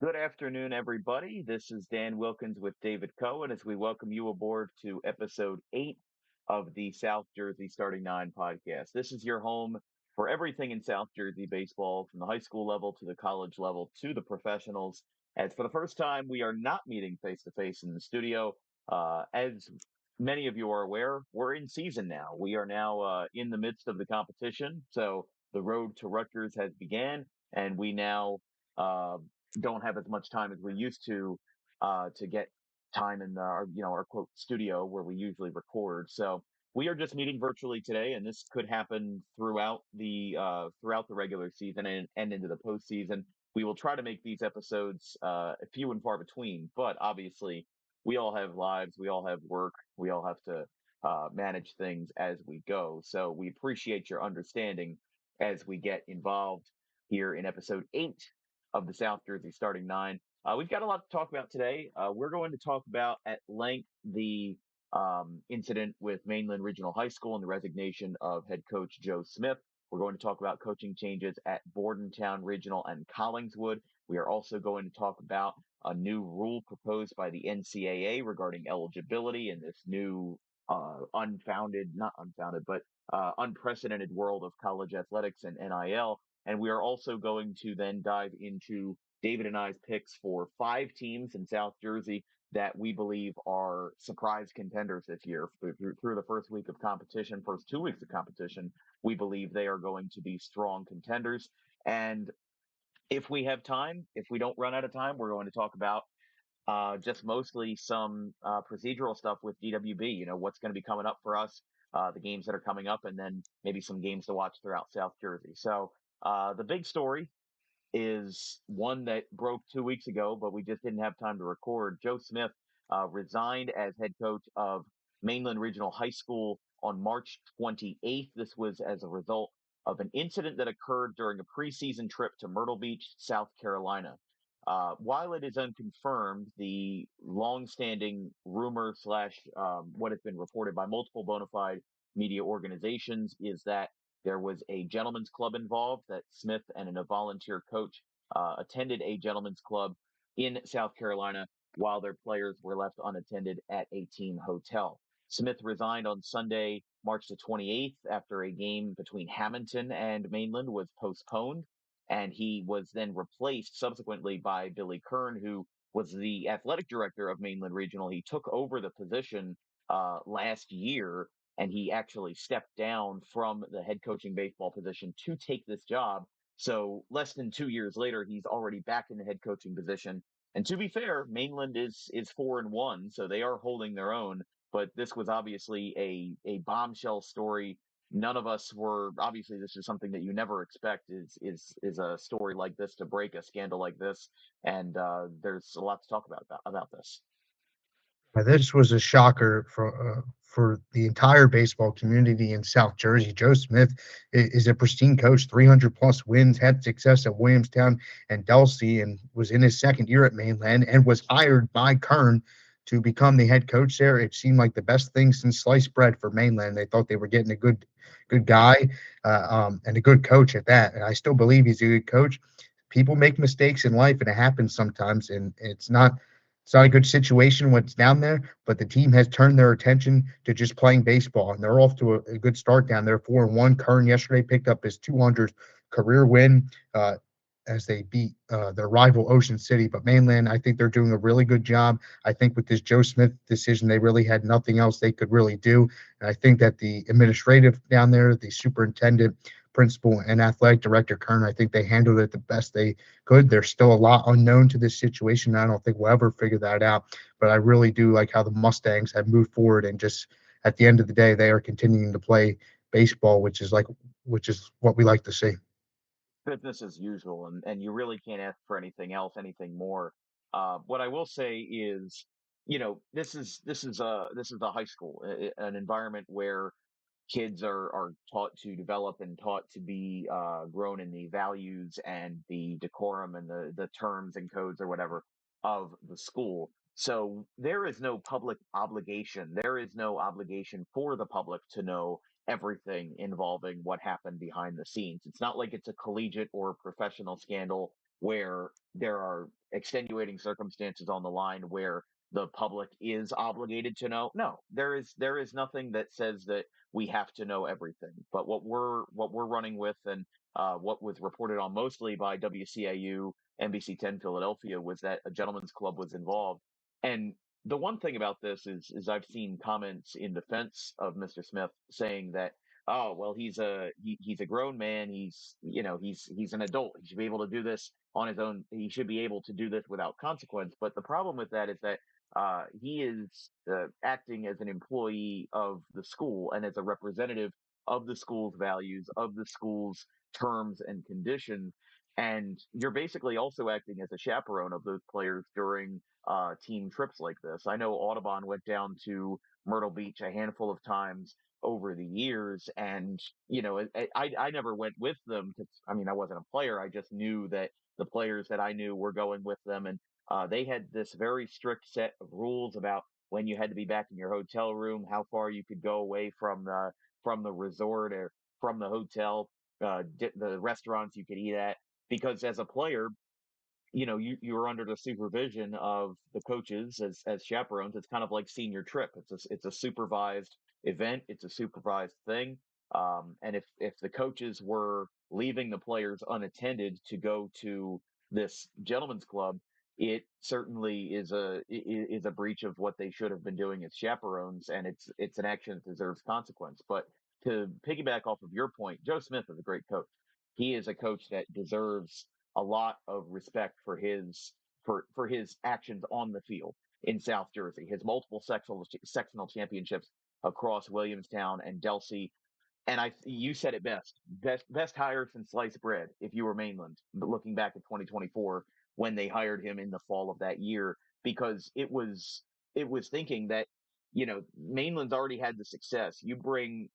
Good afternoon, everybody. This is Dan Wilkins with David Cohen as we welcome you aboard to episode 8 of the South Jersey Starting Nine podcast. This is your home for everything in South Jersey baseball, from the high school level to the college level to the professionals. As for the first time, we are not meeting face to face in the studio. As many of you are aware, we're in season now. We are now in the midst of the competition. So the road to Rutgers has began, and we now uh, don't have as much time as we used to get time in our quote studio where we usually record. So we are just meeting virtually today, and this could happen throughout the regular season and into the postseason. We will try to make these episodes few and far between, but obviously we all have lives, we all have work, we all have to manage things as we go. So we appreciate your understanding as we get involved here in episode 8 of the South Jersey Starting Nine. We've got a lot to talk about today. We're going to talk about at length the incident with Mainland Regional High School and the resignation of head coach Joe Smith. We're going to talk about coaching changes at Bordentown Regional and Collingswood. We are also going to talk about a new rule proposed by the NCAA regarding eligibility in this new not unfounded, but unprecedented world of college athletics and NIL. And we are also going to then dive into David and I's picks for 5 teams in South Jersey that we believe are surprise contenders this year through the first week of competition, first 2 weeks of competition. We believe they are going to be strong contenders. And if we have time, if we don't run out of time, we're going to talk about just mostly some procedural stuff with DWB. You know, what's going to be coming up for us, the games that are coming up, and then maybe some games to watch throughout South Jersey. So the big story is one that broke 2 weeks ago, but we just didn't have time to record. Joe Smith resigned as head coach of Mainland Regional High School on March 28th. This was as a result of an incident that occurred during a preseason trip to Myrtle Beach, South Carolina. While it is unconfirmed, the longstanding rumor slash what has been reported by multiple bona fide media organizations is that there was a gentleman's club involved, that Smith and a volunteer coach attended a gentleman's club in South Carolina while their players were left unattended at a team hotel. Smith resigned on Sunday, March the 28th, after a game between Hamilton and Mainland was postponed. And he was then replaced subsequently by Billy Kern, who was the athletic director of Mainland Regional. He took over the position last year, and he actually stepped down from the head coaching baseball position to take this job. So less than 2 years later, he's already back in the head coaching position. And to be fair, Mainland is 4-1, so they are holding their own. But this was obviously a bombshell story. None of us were, obviously this is something that you never expect, is a story like this to break, a scandal like this. And there's a lot to talk about this. This was a shocker for the entire baseball community in South Jersey. Joe Smith is a pristine coach, 300 plus wins, had success at Williamstown and Delsey, and was in his second year at Mainland and was hired by Kern to become the head coach there. It seemed like the best thing since sliced bread for Mainland. They thought they were getting a good guy and a good coach at that. And I still believe he's a good coach. People make mistakes in life, and it happens sometimes, and it's not a good situation when it's down there, but the team has turned their attention to just playing baseball, and they're off to a good start down there. 4-1. Kern yesterday picked up his 200th career win as they beat their rival Ocean City. But Mainland, I think they're doing a really good job. I think with this Joe Smith decision, they really had nothing else they could really do. And I think that the administrative down there, the superintendent, principal, and athletic director Kern, I think they handled it the best they could. There's still a lot unknown to this situation. I don't think we'll ever figure that out. But I really do like how the Mustangs have moved forward, and just at the end of the day, they are continuing to play baseball, which is what we like to see. Business as usual, and you really can't ask for anything else, anything more. What I will say is, this is a high school, an environment where kids are taught to develop and taught to be grown in the values and the decorum and the terms and codes or whatever of the school. So there is no public obligation. There is no obligation for the public to know everything involving what happened behind the scenes. It's not like it's a collegiate or professional scandal where there are extenuating circumstances on the line where the public is obligated to know. No, there is nothing that says that we have to know everything. But what we're running with, and what was reported on mostly by WCIU, NBC 10 Philadelphia, was that a gentleman's club was involved. And the one thing about this is I've seen comments in defense of Mr. Smith saying that, oh well, he's a grown man, he's an adult, he should be able to do this on his own, he should be able to do this without consequence. But the problem with that is that he is acting as an employee of the school and as a representative of the school's values, of the school's terms and conditions. And you're basically also acting as a chaperone of those players during team trips like this. I know Audubon went down to Myrtle Beach a handful of times over the years, and I never went with them because I mean I wasn't a player. I just knew that the players that I knew were going with them, and they had this very strict set of rules about when you had to be back in your hotel room, how far you could go away from the resort or from the hotel, the restaurants you could eat at, because as a player, you're under the supervision of the coaches as chaperones. It's kind of like senior trip. It's a supervised event. It's a supervised thing. And if the coaches were leaving the players unattended to go to this gentleman's club, it certainly is a breach of what they should have been doing as chaperones, and it's an action that deserves consequence. But to piggyback off of your point, Joe Smith is a great coach. He is a coach that deserves a lot of respect for his actions on the field in South Jersey. His multiple sectional championships across Williamstown and Delsea. And you said it best hire since sliced bread if you were Mainland. But looking back at 2024, when they hired him in the fall of that year, because it was thinking that Mainland's already had the success. You bring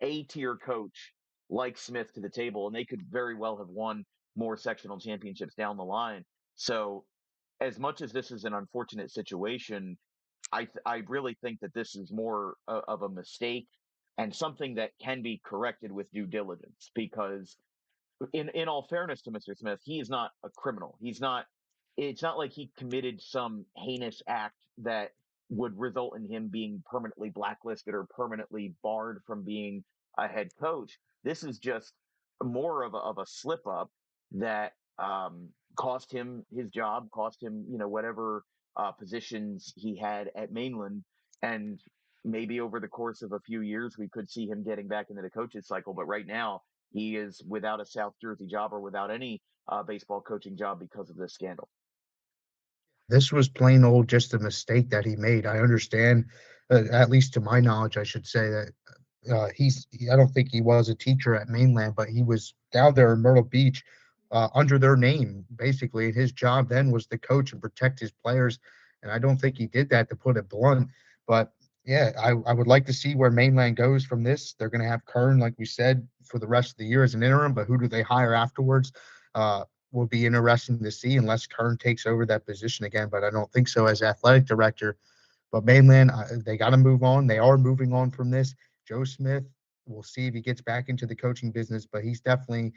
a tier coach like Smith to the table, and they could very well have won more sectional championships down the line. So, as much as this is an unfortunate situation, I really think that this is more of a mistake and something that can be corrected with due diligence. Because, in all fairness to Mr. Smith, he is not a criminal. He's not. It's not like he committed some heinous act that would result in him being permanently blacklisted or permanently barred from being a head coach. This is just more of a slip up that cost him his job, cost him whatever positions he had at Mainland, and maybe over the course of a few years we could see him getting back into the coaches cycle. But right now he is without a South Jersey job or without any baseball coaching job because of this scandal. This was plain old just a mistake that he made. I understand, at least to my knowledge, I should say that I don't think he was a teacher at Mainland, but he was down there in Myrtle Beach under their name, basically. And his job then was to coach and protect his players. And I don't think he did that, to put it blunt. But yeah, I would like to see where Mainland goes from this. They're going to have Kern, like we said, for the rest of the year as an interim, but who do they hire afterwards? Will be interesting to see unless Kern takes over that position again. But I don't think so as athletic director. But Mainland, they got to move on. They are moving on from this. Joe Smith, we'll see if he gets back into the coaching business, but he's definitely,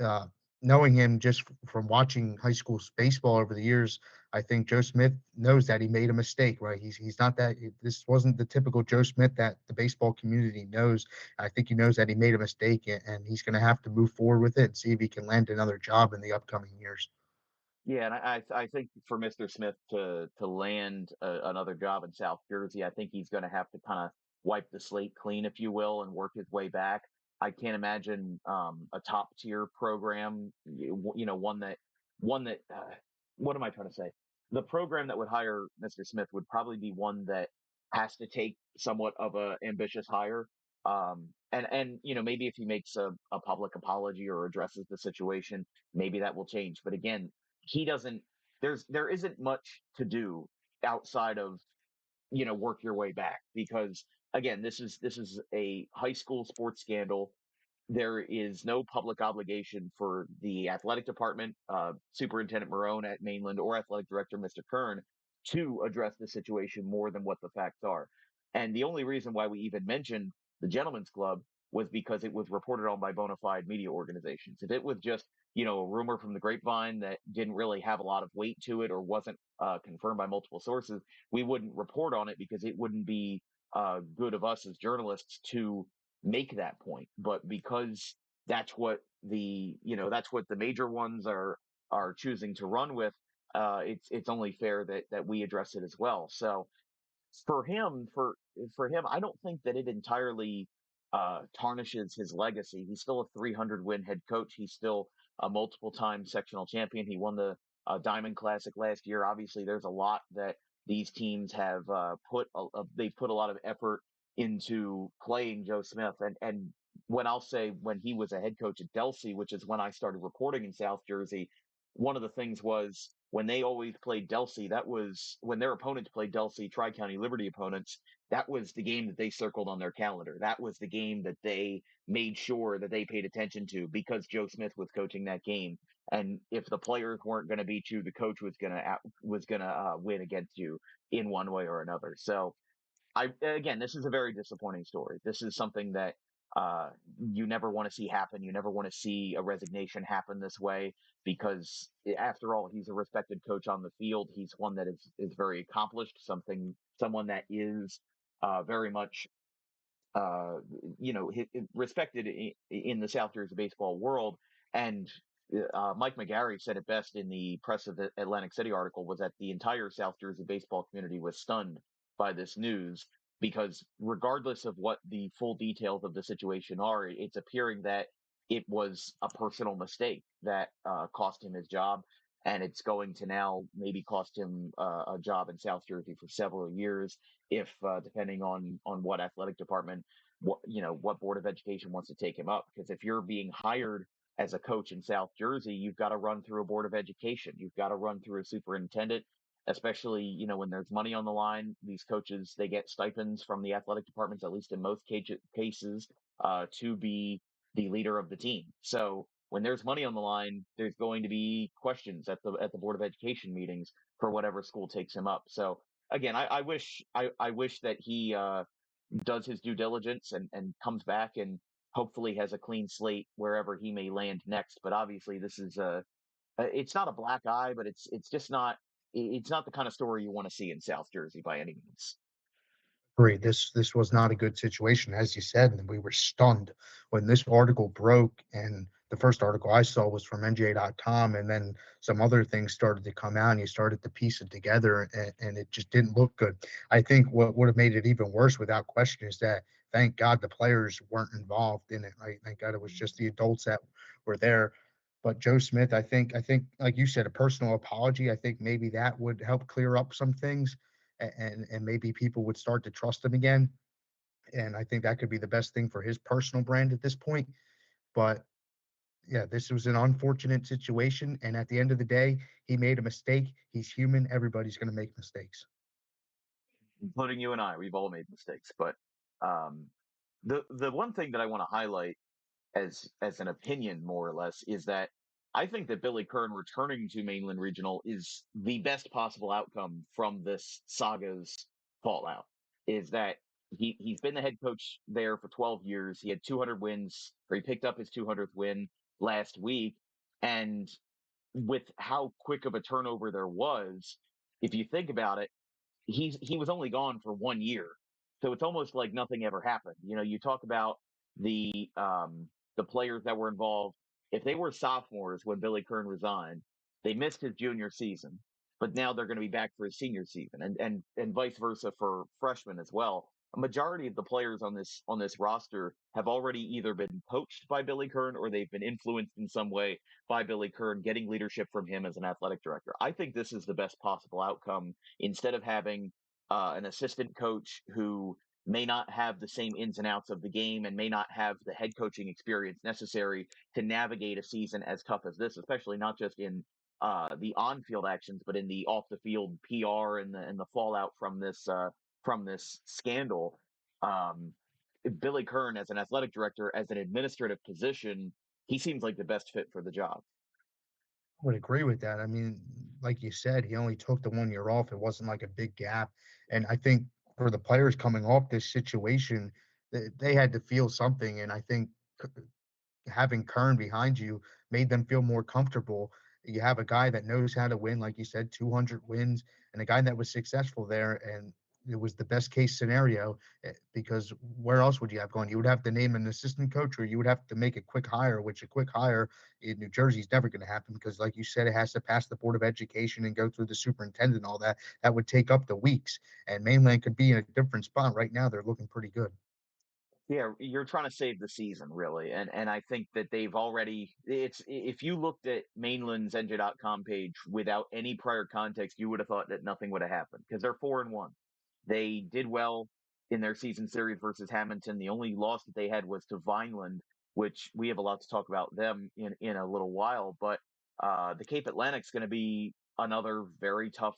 uh, knowing him just from watching high school baseball over the years, I think Joe Smith knows that he made a mistake, right? He's not that, this wasn't the typical Joe Smith that the baseball community knows. I think he knows that he made a mistake, and he's going to have to move forward with it and see if he can land another job in the upcoming years. Yeah, and I think for Mr. Smith to land another job in South Jersey, I think he's going to have to kind of wipe the slate clean, if you will, and work his way back. I can't imagine a top tier program, one that what am I trying to say? The program that would hire Mr. Smith would probably be one that has to take somewhat of a ambitious hire. And maybe if he makes a public apology or addresses the situation, maybe that will change. But again, he doesn't there isn't much to do outside of work your way back, because again, this is a high school sports scandal. There is no public obligation for the athletic department, Superintendent Marone at Mainland, or athletic director Mr. Kern to address the situation more than what the facts are. And the only reason why we even mentioned the gentleman's club was because it was reported on by bona fide media organizations. If it was just, a rumor from the grapevine that didn't really have a lot of weight to it or wasn't confirmed by multiple sources, we wouldn't report on it because it wouldn't be good of us as journalists to make that point. But because that's what the major ones are choosing to run with, it's only fair that we address it as well. So for him, I don't think that it entirely tarnishes his legacy. He's still a 300 win head coach. He's still a multiple time sectional champion. He won the Diamond Classic last year. Obviously, there's a lot that these teams have they've put a lot of effort into playing Joe Smith. And when he was a head coach at Delsey, which is when I started reporting in South Jersey, one of the things was when they always played Delsey, that was when their opponents played Delsey, Tri County Liberty opponents, that was the game that they circled on their calendar. That was the game that they made sure that they paid attention to because Joe Smith was coaching that game. And if the players weren't going to beat you, the coach was gonna win against you in one way or another. So again, this is a very disappointing story. This is something that uh, you never want to see happen. You never want to see a resignation happen this way because, after all, he's a respected coach on the field. He's one that is very accomplished, someone that is very much uh, respected in the South Jersey baseball world. And Mike McGarry said it best in the Press of the Atlantic City article, was that the entire South Jersey baseball community was stunned by this news because regardless of what the full details of the situation are, it's appearing that it was a personal mistake that cost him his job. And it's going to now maybe cost him a job in South Jersey for several years, if depending on what athletic department, what board of education wants to take him up. Because if you're being hired as a coach in South Jersey, you've got to run through a board of education. You've got to run through a superintendent, especially, when there's money on the line. These coaches, they get stipends from the athletic departments, at least in most cases, to be the leader of the team. So when there's money on the line, there's going to be questions at the board of education meetings for whatever school takes him up. So again, I wish that he does his due diligence and comes back and hopefully has a clean slate wherever he may land next. But obviously, this is it's not a black eye, but it's not the kind of story you want to see in South Jersey by any means. Agree. This was not a good situation, as you said, and we were stunned when this article broke. And the first article I saw was from NJ.com, and then some other things started to come out, and you started to piece it together, and it just didn't look good. I think what would have made it even worse, without question, is that thank God the players weren't involved in it. Right? Thank God it was just the adults that were there. But Joe Smith, I think, like you said, a personal apology. I think maybe that would help clear up some things, and maybe people would start to trust him again. And I think that could be the best thing for his personal brand at this point. But yeah, this was an unfortunate situation. And at the end of the day, he made a mistake. He's human. Everybody's going to make mistakes. Including you and I, we've all made mistakes. But um, the one thing that I want to highlight as an opinion, more or less, is that I think that Billy Kern returning to Mainland Regional is the best possible outcome from this saga's fallout. Is that he's been the head coach there for 12 years. He had 200 wins, or he picked up his 200th win last week, and with how quick of a turnover there was, if you think about it, he was only gone for 1 year, so it's almost like nothing ever happened. You talk about the players that were involved. If they were sophomores when Billy Kern resigned, they missed his junior season, but now they're going to be back for his senior season, and vice versa for freshmen as well. A majority of the players on this roster have already either been poached by Billy Kern or they've been influenced in some way by Billy Kern, getting leadership from him as an athletic director. I think this is the best possible outcome, instead of having an assistant coach who may not have the same ins and outs of the game and may not have the head coaching experience necessary to navigate a season as tough as this, especially not just in the on-field actions, but in the off-the-field PR and the fallout from this scandal. Um, Billy Kern, as an athletic director, as an administrative position, he seems like the best fit for the job. I would agree with that. I mean, like you said, he only took the 1 year off. It wasn't like a big gap. And I think for the players coming off this situation, they had to feel something, and I think having Kern behind you made them feel more comfortable. You have a guy that knows how to win, like you said, 200 wins, and a guy that was successful there, and it was the best case scenario. Because where else would you have gone? You would have to name an assistant coach, or you would have to make a quick hire, which a quick hire in New Jersey is never going to happen because, like you said, it has to pass the Board of Education and go through the superintendent and all that. That would take up the weeks, and Mainland could be in a different spot. Right now, they're looking pretty good. Yeah, you're trying to save the season, really, and I think that they've already. It's if you looked at Mainland's NJ.com page without any prior context, you would have thought that nothing would have happened because they're 4-1. They did well in their season series versus Hamilton. The only loss that they had was to Vineland, which we have a lot to talk about them in a little while. But the Cape Atlantic's going to be another very tough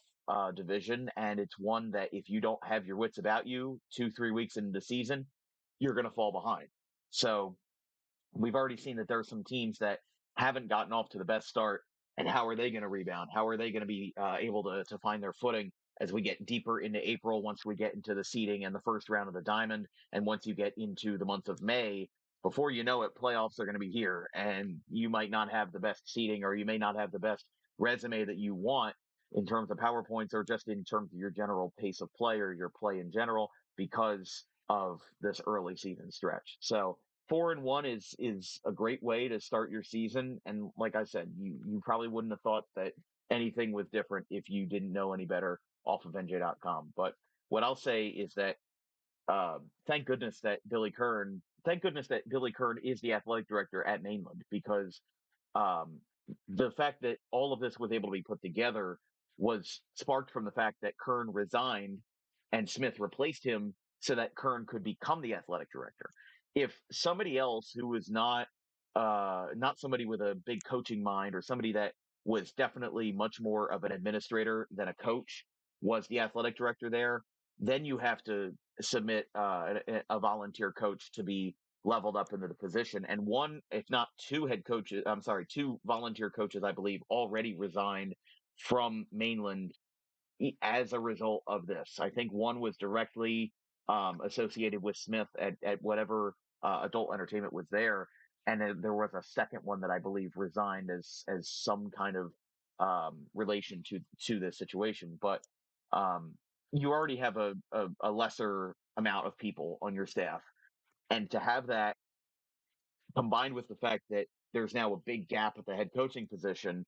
division, and it's one that if you don't have your wits about you 2-3 weeks into the season, you're going to fall behind. So we've already seen that there are some teams that haven't gotten off to the best start. And how are they going to rebound? How are they going to be able to find their footing as we get deeper into April, once we get into the seeding and the first round of the diamond? And once you get into the month of May, before you know it, playoffs are going to be here. And you might not have the best seeding, or you may not have the best resume that you want in terms of PowerPoints, or just in terms of your general pace of play or your play in general, because of this early season stretch. So 4-1 is a great way to start your season. And like I said, you probably wouldn't have thought that anything was different if you didn't know any better off of NJ.com. But what I'll say is that thank goodness that Billy Kern is the athletic director at Mainland, because um, the fact that all of this was able to be put together was sparked from the fact that Kern resigned and Smith replaced him so that Kern could become the athletic director. If somebody else who was not somebody with a big coaching mind, or somebody that was definitely much more of an administrator than a coach, was the athletic director there, then you have to submit a volunteer coach to be leveled up into the position. And one, if not two head coaches, I'm sorry, two volunteer coaches, I believe, already resigned from Mainland as a result of this. I think one was directly associated with Smith at whatever adult entertainment was there. And then there was a second one that I believe resigned as some kind of relation to this situation. But um, you already have a lesser amount of people on your staff, and to have that combined with the fact that there's now a big gap at the head coaching position,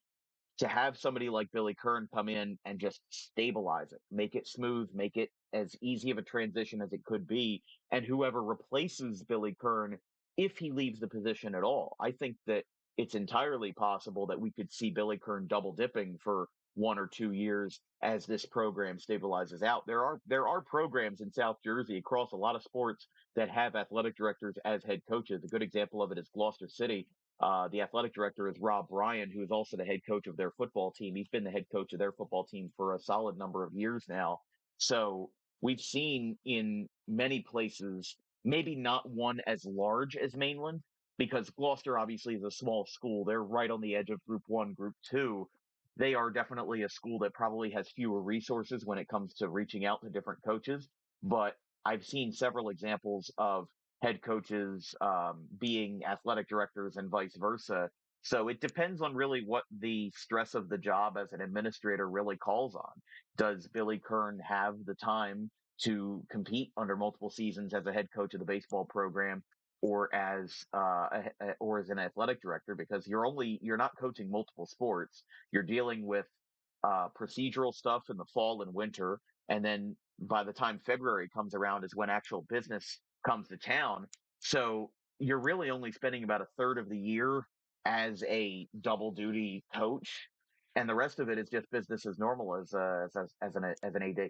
to have somebody like Billy Kern come in and just stabilize it, make it smooth, make it as easy of a transition as it could be. And whoever replaces Billy Kern, if he leaves the position at all, I think that it's entirely possible that we could see Billy Kern double dipping for 1 or 2 years as this program stabilizes out. There are programs in South Jersey across a lot of sports that have athletic directors as head coaches. A good example of it is Gloucester City. The athletic director is Rob Ryan, who is also the head coach of their football team. He's been the head coach of their football team for a solid number of years now. So we've seen in many places, maybe not one as large as Mainland, because Gloucester obviously is a small school. They're right on the edge of Group 1, Group 2. They are definitely a school that probably has fewer resources when it comes to reaching out to different coaches. But I've seen several examples of head coaches being athletic directors and vice versa. So it depends on really what the stress of the job as an administrator really calls on. Does Billy Kern have the time to compete under multiple seasons as a head coach of the baseball program, or as an athletic director? Because you're not coaching multiple sports. You're dealing with procedural stuff in the fall and winter, and then by the time February comes around is when actual business comes to town. So you're really only spending about a third of the year as a double duty coach, and the rest of it is just business as normal as an AD.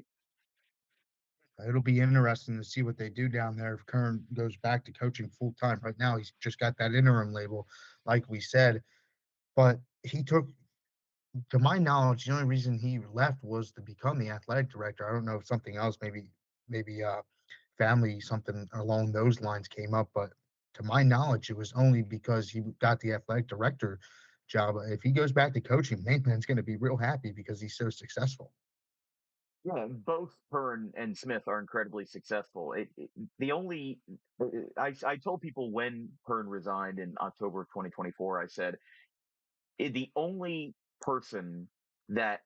It'll be interesting to see what they do down there if Kern goes back to coaching full time. Right now, he's just got that interim label, like we said. But he took, to my knowledge, the only reason he left was to become the athletic director. I don't know if something else, maybe family, something along those lines came up. But to my knowledge, it was only because he got the athletic director job. If he goes back to coaching, Maitland's going to be real happy because he's so successful. Yeah, both Hearn and Smith are incredibly successful. The only I told people when Hearn resigned in October of 2024, I said the only person that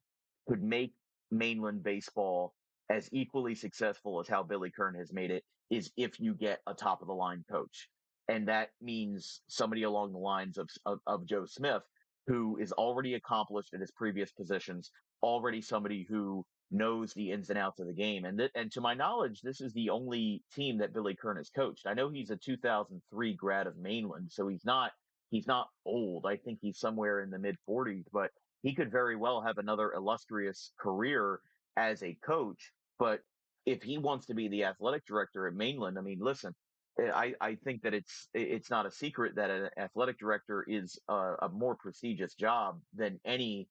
could make mainland baseball as equally successful as how Billy Kern has made it is if you get a top of the line coach. And that means somebody along the lines of Joe Smith, who is already accomplished in his previous positions, already somebody who knows the ins and outs of the game. And to my knowledge, this is the only team that Billy Kern has coached. I know he's a 2003 grad of Mainland, so he's not old. I think he's somewhere in the mid 40s, but he could very well have another illustrious career as a coach. But if he wants to be the athletic director at Mainland, I mean, listen, I think that it's not a secret that an athletic director is a more prestigious job than any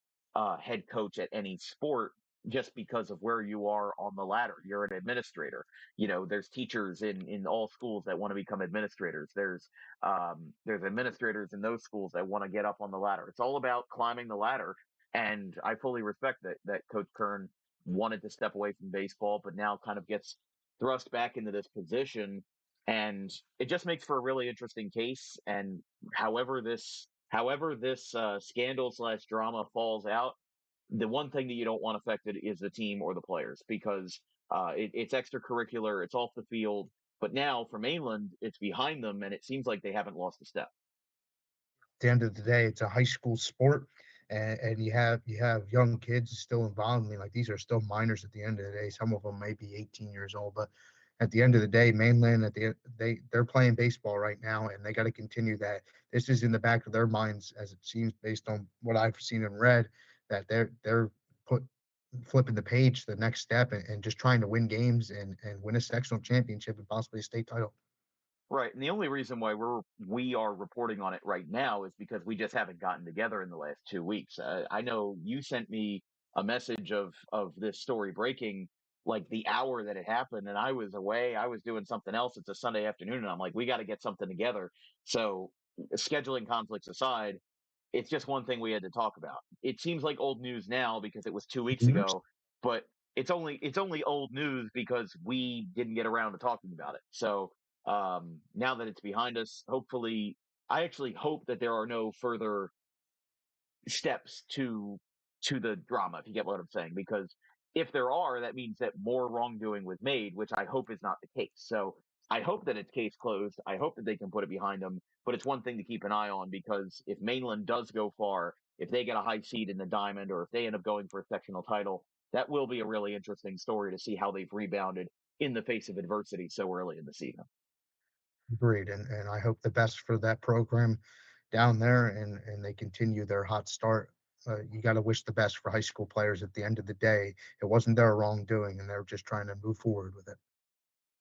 head coach at any sport, just because of where you are on the ladder. You're an administrator. There's teachers in all schools that want to become administrators. There's administrators in those schools that want to get up on the ladder. It's all about climbing the ladder, and I fully respect that Coach Kern wanted to step away from baseball, but now kind of gets thrust back into this position, and it just makes for a really interesting case. And however this scandal slash drama falls out, the one thing that you don't want affected is the team or the players, because it's extracurricular, it's off the field. But now for Mainland, it's behind them, and it seems like they haven't lost a step. The end of the day, it's a high school sport, and you have young kids still involved. I mean, like these are still minors at the end of the day. Some of them may be 18 years old, but at the end of the day, mainland they're playing baseball right now, and they got to continue that. This is in the back of their minds, as it seems, based on what I've seen and read, that they're put flipping the page to the next step and just trying to win games and win a sectional championship and possibly a state title. Right. And the only reason why we are reporting on it right now is because we just haven't gotten together in the last 2 weeks. I know you sent me a message of this story breaking like the hour that it happened, and I was away. I was doing something else. It's a Sunday afternoon, and I'm like, we got to get something together. So scheduling conflicts aside, it's just one thing we had to talk about. It seems like old news now because it was 2 weeks Mhm. ago, but it's only old news because we didn't get around to talking about it. So now that it's behind us, hopefully, I actually hope that there are no further steps to the drama, if you get what I'm saying, because if there are, that means that more wrongdoing was made, which I hope is not the case. So I hope that it's case closed. I hope that they can put it behind them. But it's one thing to keep an eye on, because if Mainland does go far, if they get a high seed in the diamond, or if they end up going for a sectional title, that will be a really interesting story to see how they've rebounded in the face of adversity so early in the season. Agreed, and I hope the best for that program down there, and they continue their hot start. You got to wish the best for high school players. At the end of the day, it wasn't their wrongdoing, and they're just trying to move forward with it.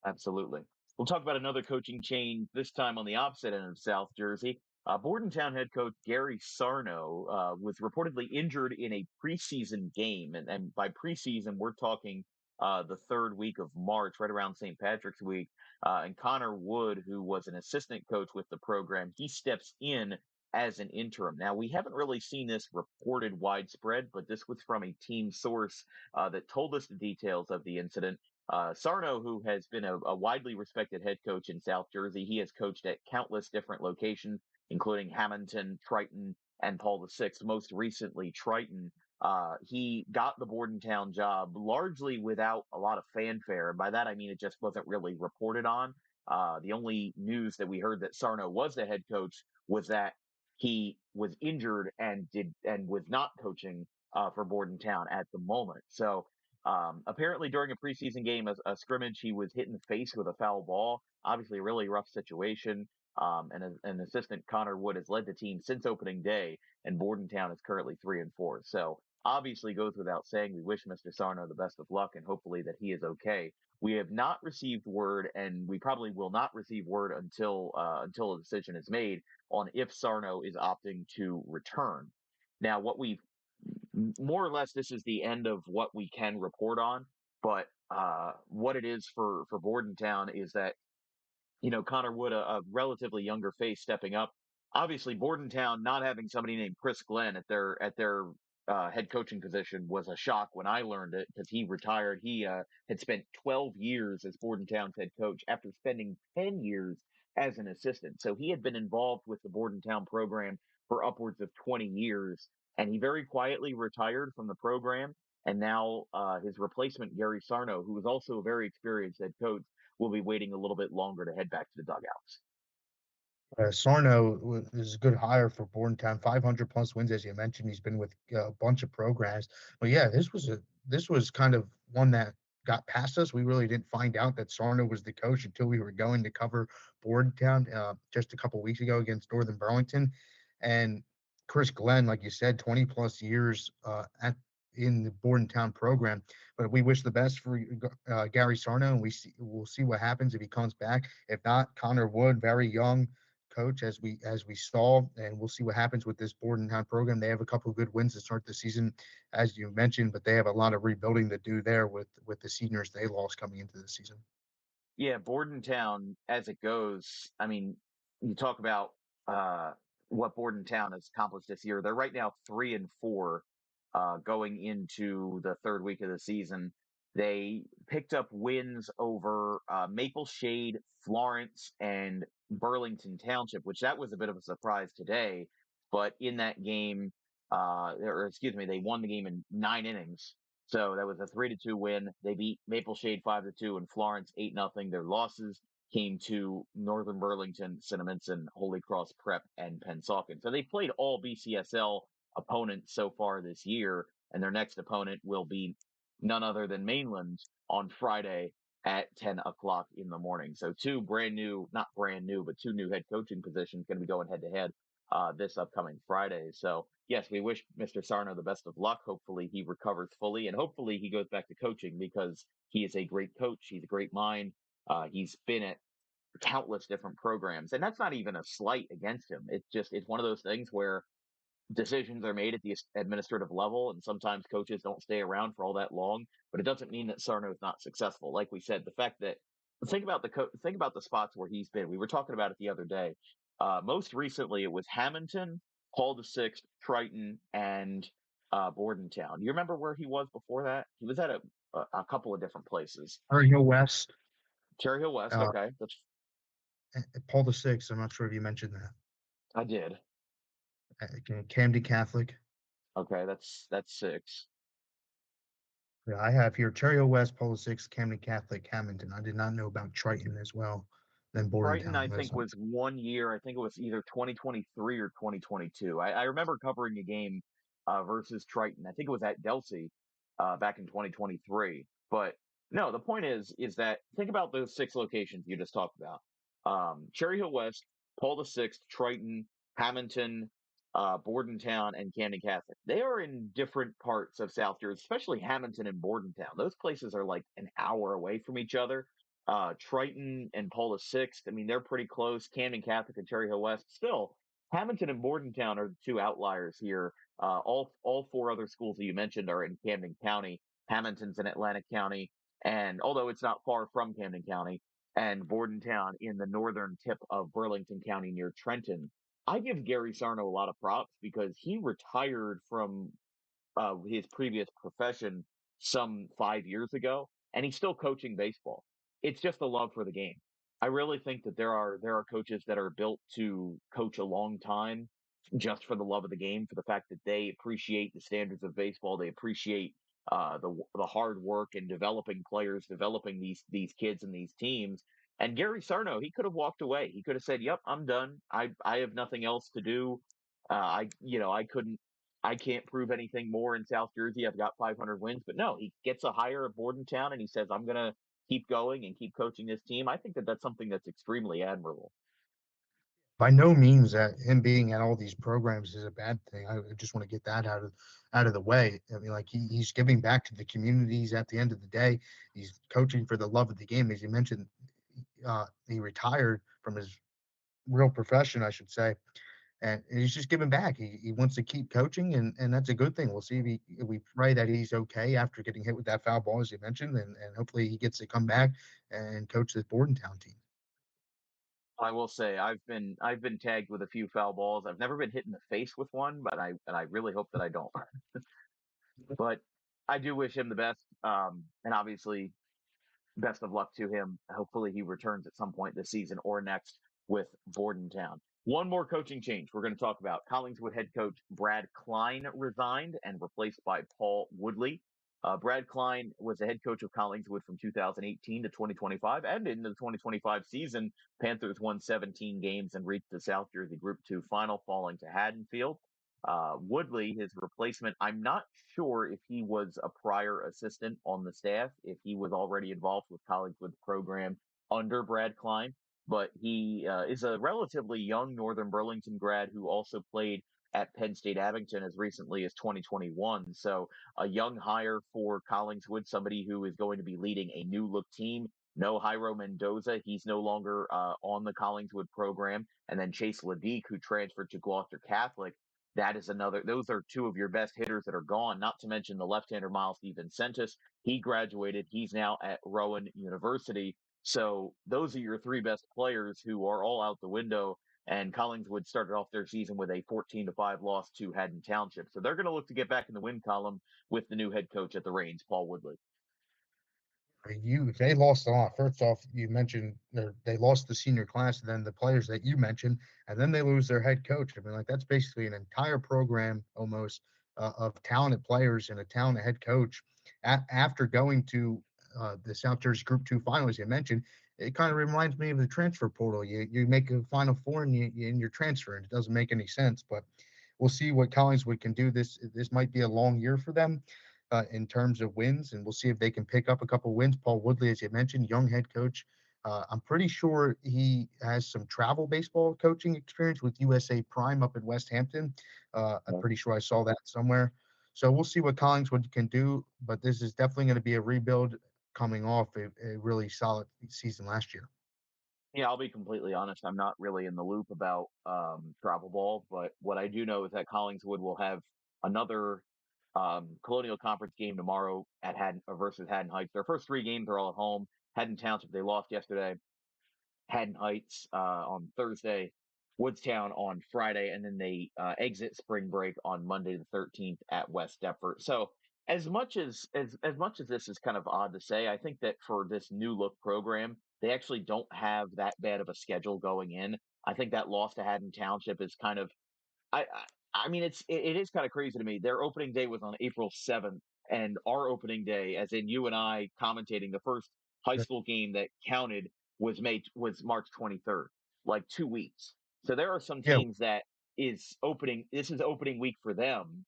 Absolutely. We'll talk about another coaching change, this time on the opposite end of South Jersey. Bordentown head coach Gary Sarno was reportedly injured in a preseason game. And by preseason, we're talking the third week of March, right around St. Patrick's week. And Connor Wood, who was an assistant coach with the program, he steps in as an interim. Now, we haven't really seen this reported widespread, but this was from a team source that told us the details of the incident. Sarno, who has been a widely respected head coach in South Jersey, he has coached at countless different locations, including Hamilton, Triton, and Paul VI. Most recently, Triton. He got the Bordentown job largely without a lot of fanfare. And by that, I mean it just wasn't really reported on. The only news that we heard that Sarno was the head coach was that he was injured and was not coaching for Bordentown at the moment. So apparently, during a preseason game, a scrimmage, he was hit in the face with a foul ball. Obviously, a really rough situation. And assistant Connor Wood has led the team since opening day, and Bordentown is currently 3-4. So obviously, goes without saying, we wish Mr. Sarno the best of luck, and hopefully that he is okay. We have not received word, and we probably will not receive word until a decision is made on if Sarno is opting to return. Now, what we've more or less, this is the end of what we can report on. But what it is for Bordentown is that Connor Wood, a relatively younger face, stepping up. Obviously, Bordentown not having somebody named Chris Glenn at their head coaching position was a shock when I learned it because he retired. He had spent 12 years as Bordentown's head coach after spending 10 years as an assistant. So he had been involved with the Bordentown program for upwards of 20 years, and he very quietly retired from the program. And now his replacement, Gary Sarno, who is also a very experienced head coach, will be waiting a little bit longer to head back to the dugouts. Sarno is a good hire for Bordentown. 500 plus wins, as you mentioned. He's been with a bunch of programs. But yeah, this was kind of one that got past us. We really didn't find out that Sarno was the coach until we were going to cover Bordentown just a couple weeks ago against Northern Burlington. And Chris Glenn, like you said, 20 plus years at in the Bordentown program. But we wish the best for Gary Sarno, and we'll see what happens if he comes back. If not, Connor Wood, very young coach as we saw, and we'll see what happens with this Bordentown program. They have a couple of good wins to start the season, as you mentioned, but they have a lot of rebuilding to do there with the seniors they lost coming into the season. Yeah, Bordentown, as it goes, I mean, you talk about uh, what Bordentown has accomplished this year. They're right now 3-4 going into the third week of the season. They picked up wins over Maple Shade, Florence, and Burlington Township, which that was a bit of a surprise today. But in that game, or excuse me, they won the game in 9 innings. So that was a 3-2 win. They beat Maple Shade 5-2 and Florence 8-0. Their losses came to Northern Burlington, Cinnaminson, Holy Cross Prep, and Pennsauken. So they played all BCSL opponents so far this year, and their next opponent will be none other than Mainland on Friday at 10 o'clock in the morning. So two brand new, not brand new, but two new head coaching positions going to be going head to head this upcoming Friday. So yes, we wish Mr. Sarno the best of luck. Hopefully he recovers fully, and hopefully he goes back to coaching because he is a great coach. He's a great mind. He's been at countless different programs, and that's not even a slight against him. It's one of those things where decisions are made at the administrative level, and sometimes coaches don't stay around for all that long. But it doesn't mean that Sarno is not successful. Like we said, the fact that think about the spots where he's been. We were talking about it the other day. Most recently, it was Hamilton, Paul VI, Triton, and Bordentown. You remember where he was before that? He was at a couple of different places. Cherry Hill West, Cherry Hill West. uh, Okay, that's Paul the Sixth. I'm not sure if you mentioned that. I did. Camden Catholic. Okay, that's six. Yeah, I have here Cherry Hill West, Paul the Sixth, Camden Catholic, Hamilton. I did not know about Triton as well. Then Brighton, Bordentown. I think, was 1 year. I think it was either 2023 or 2022. I remember covering a game versus Triton. I think it was at Delsey back in 2023. But no, the point is that think about those six locations you just talked about: Cherry Hill West, Paul the Sixth, Triton, Hamilton, Bordentown, and Camden Catholic. They are in different parts of South Jersey, especially Hamilton and Bordentown. Those places are like an hour away from each other. Triton and Paula Sixth. I mean, they're pretty close. Camden Catholic and Cherry Hill West. Still, Hamilton and Bordentown are the two outliers here. All four other schools that you mentioned are in Camden County. Hamilton's in Atlantic County, and although it's not far from Camden County, and Bordentown in the northern tip of Burlington County near Trenton. I give Gary Sarno a lot of props because he retired from his previous profession some 5 years ago, and he's still coaching baseball. It's just a love for the game. I really think that there are coaches that are built to coach a long time just for the love of the game, for the fact that they appreciate the standards of baseball, they appreciate the hard work in developing players, developing these kids and these teams. And Gary Sarno, he could have walked away. He could have said, "Yep, I'm done. I have nothing else to do. I can't prove anything more in South Jersey. I've got 500 wins." But no, he gets a hire at Bordentown and he says, "I'm going to keep going and keep coaching this team." I think that that's something that's extremely admirable. By no means that him being at all these programs is a bad thing. I just want to get that out of the way. I mean, like he's giving back to the communities at the end of the day. He's coaching for the love of the game. As you mentioned, he retired from his real profession, I should say, and he's just giving back. He wants to keep coaching, and that's a good thing. We'll see if we pray that he's okay after getting hit with that foul ball, as you mentioned, and hopefully he gets to come back and coach this Bordentown team. I will say I've been tagged with a few foul balls. I've never been hit in the face with one, but I really hope that I don't. But I do wish him the best, and obviously best of luck to him. Hopefully, he returns at some point this season or next with Bordentown. One more coaching change we're going to talk about. Collingswood head coach Brad Klein resigned and replaced by Paul Woodley. Brad Klein was the head coach of Collingswood from 2018 to 2025, and in the 2025 season, Panthers won 17 games and reached the South Jersey Group 2 final, falling to Haddonfield. Woodley, his replacement, I'm not sure if he was a prior assistant on the staff, if he was already involved with Collingswood's program under Brad Klein, but he is a relatively young Northern Burlington grad who also played at Penn State Abington as recently as 2021. So a young hire for Collingswood, somebody who is going to be leading a new look team. No Jairo Mendoza. He's no longer on the Collingswood program. And then Chase Ladique, who transferred to Gloucester Catholic. That is another, those are two of your best hitters that are gone, not to mention the left-hander Miles Steven Sentis. He graduated. He's now at Rowan University. So those are your three best players who are all out the window. And Collingswood started off their season with a 14-5 loss to Haddon Township. So they're going to look to get back in the win column with the new head coach at the reins, Paul Woodley. They lost a lot. First off, you mentioned they lost the senior class, and then the players that you mentioned, and then they lose their head coach. I mean, like that's basically an entire program almost of talented players and a talented head coach. After going to the South Jersey Group 2 finals, you mentioned, it kind of reminds me of the transfer portal. You make a Final Four and you're transferring. It doesn't make any sense, but we'll see what Collingswood can do. This might be a long year for them in terms of wins, and we'll see if they can pick up a couple wins. Paul Woodley, as you mentioned, young head coach. I'm pretty sure he has some travel baseball coaching experience with USA Prime up in West Hampton. I'm pretty sure I saw that somewhere. So we'll see what Collingswood can do, but this is definitely going to be a rebuild coming off a really solid season last year. Yeah, I'll be completely honest. I'm not really in the loop about travel ball, but what I do know is that Collingswood will have another Colonial Conference game tomorrow at Haddon versus Haddon Heights. Their first three games are all at home. Haddon Township, they lost yesterday. Haddon Heights on Thursday, Woodstown on Friday, and then they exit spring break on Monday the 13th at West Deptford. So as much as this is kind of odd to say, I think that for this new look program, they actually don't have that bad of a schedule going in. I think that loss to Haddon Township is kind of I mean, it is kind of crazy to me. Their opening day was on April 7th, and our opening day, as in you and I commentating the first high school game that counted was March 23rd, like 2 weeks. So there are some Yeah, teams that is opening. This is opening week for them,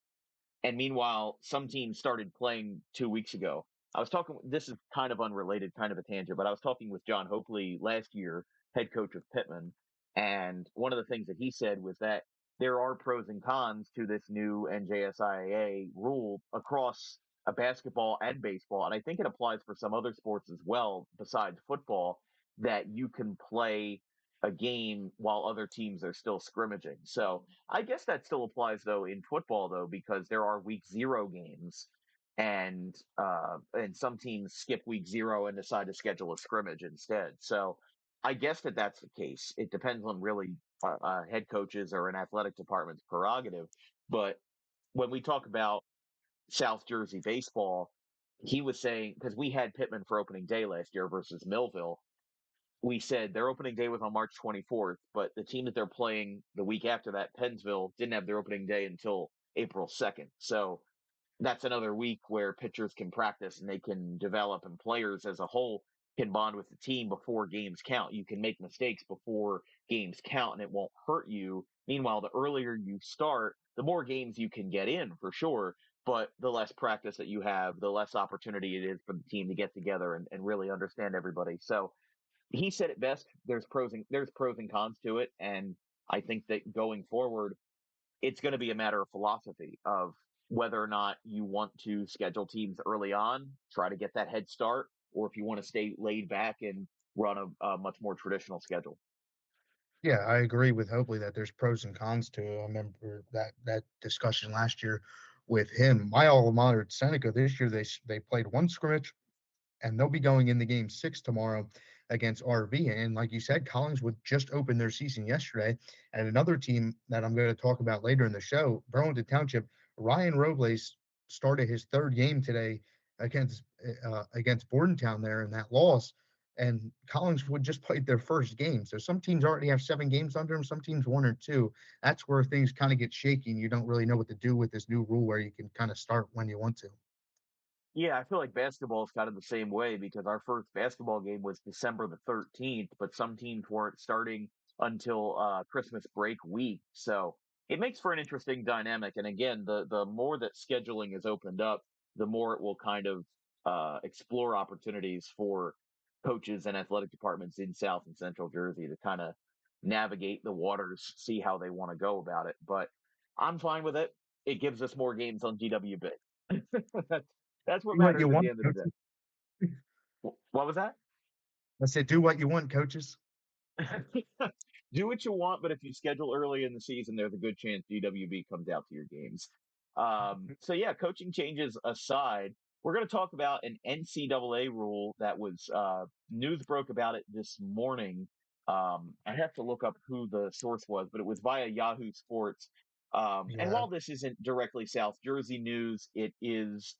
and meanwhile, some teams started playing 2 weeks ago. I was talking, this is kind of unrelated, kind of a tangent, but I was talking with John Hopley last year, head coach of Pittman. And one of the things that he said was that there are pros and cons to this new NJSIAA rule across basketball and baseball. And I think it applies for some other sports as well, besides football, that you can play a game while other teams are still scrimmaging. So I guess that still applies though in football though, because there are week zero games and some teams skip week zero and decide to schedule a scrimmage instead. So I guess that that's the case. It depends on really head coaches or an athletic department's prerogative. But when we talk about South Jersey baseball, he was saying, because we had Pittman for opening day last year versus Millville, we said their opening day was on March 24th, but the team that they're playing the week after that, Pennsville, didn't have their opening day until April 2nd. So that's another week where pitchers can practice and they can develop, and players as a whole can bond with the team before games count. You can make mistakes before games count and it won't hurt you. Meanwhile, the earlier you start, the more games you can get in for sure. But the less practice that you have, the less opportunity it is for the team to get together and really understand everybody. So he said it best. There's pros and cons to it, and I think that going forward, it's going to be a matter of philosophy of whether or not you want to schedule teams early on, try to get that head start, or if you want to stay laid back and run a much more traditional schedule. yeah, I agree with Hopley that there's pros and cons to it. I remember that discussion last year with him. My alma mater at Seneca this year, they played one scrimmage and they'll be going in the game 6 tomorrow. against RV. And like you said, Collingswood just opened their season yesterday. And another team that I'm going to talk about later in the show, Burlington Township, Ryan Robles started his third game today against Bordentown there in that loss. And Collingswood just played their first game. So some teams already have 7 games under them, some teams 1 or 2. That's where things kind of get shaky and you don't really know what to do with this new rule where you can kind of start when you want to. Yeah, I feel like basketball is kind of the same way because our first basketball game was December the 13th, but some teams weren't starting until Christmas break week. So it makes for an interesting dynamic. And again, the more that scheduling is opened up, the more it will kind of explore opportunities for coaches and athletic departments in South and Central Jersey to kind of navigate the waters, see how they want to go about it. But I'm fine with it. It gives us more games on GWB. that's that's what Do what you matters at the want, end of the day. coaches. What was that? I said, do what you want, coaches. Do what you want, but if you schedule early in the season, there's a good chance GWB comes out to your games. So yeah, coaching changes aside, we're going to talk about an NCAA rule that was news broke about it this morning. I have to look up who the source was, but it was via Yahoo Sports. And Yeah, while this isn't directly South Jersey news, it is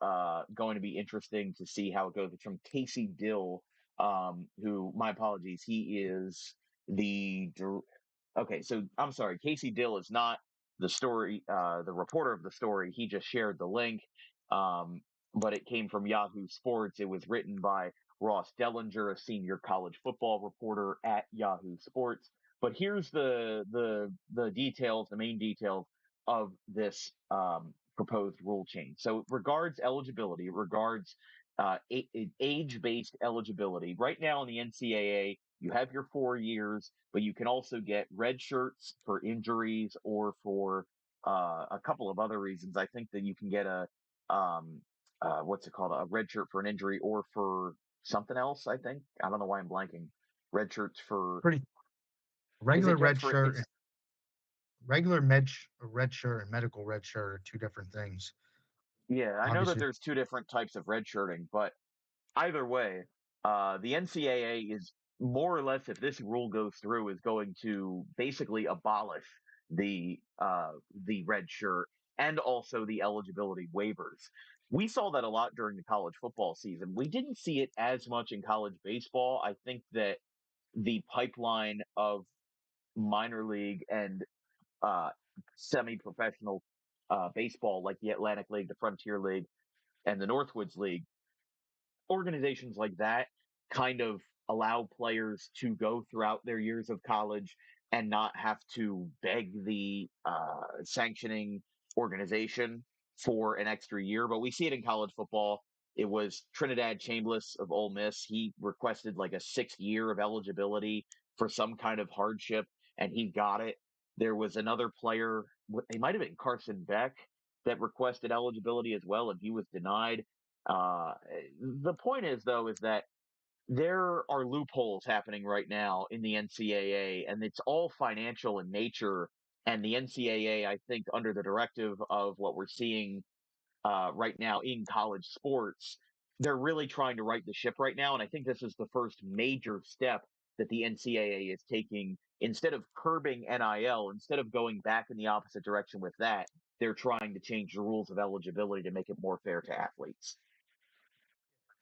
going to be interesting to see how it goes. It's from Casey Dill, who, my apologies, he is the okay. So I'm sorry, Casey Dill is not the reporter of the story. He just shared the link, um, but it came from Yahoo Sports. It was written by Ross Dellinger, a senior college football reporter at Yahoo Sports. But here's the details, the main details of this proposed rule change. So it regards eligibility, it regards age-based eligibility. Right now in the NCAA, you have your 4 years, but you can also get red shirts for injuries or for a couple of other reasons. I think that you can get a what's it called, a red shirt for an injury or for something else. I think I don't know why I'm blanking. Red shirts for pretty is it regular just red for shirt, it's red shirt and medical red shirt are two different things. yeah, I know that Obviously, there's two different types of red shirting, but either way, the NCAA is more or less, if this rule goes through, is going to basically abolish the red shirt and also the eligibility waivers. We saw that a lot during the college football season. We didn't see it as much in college baseball. I think that the pipeline of minor league and uh, semi-professional baseball, like the Atlantic League, the Frontier League, and the Northwoods League, organizations like that kind of allow players to go throughout their years of college and not have to beg the sanctioning organization for an extra year. But we see it in college football. It was Trinidad Chambliss of Ole Miss. He requested like a 6 year of eligibility for some kind of hardship, and he got it. There was another player, it might have been Carson Beck, that requested eligibility as well, and he was denied. Uh, the point is, though, is that there are loopholes happening right now in the NCAA, and it's all financial in nature. And the NCAA, I think, under the directive of what we're seeing right now in college sports, they're really trying to right the ship right now. And I think this is the first major step that the NCAA is taking. Instead of curbing NIL, instead of going back in the opposite direction with that, they're trying to change the rules of eligibility to make it more fair to athletes.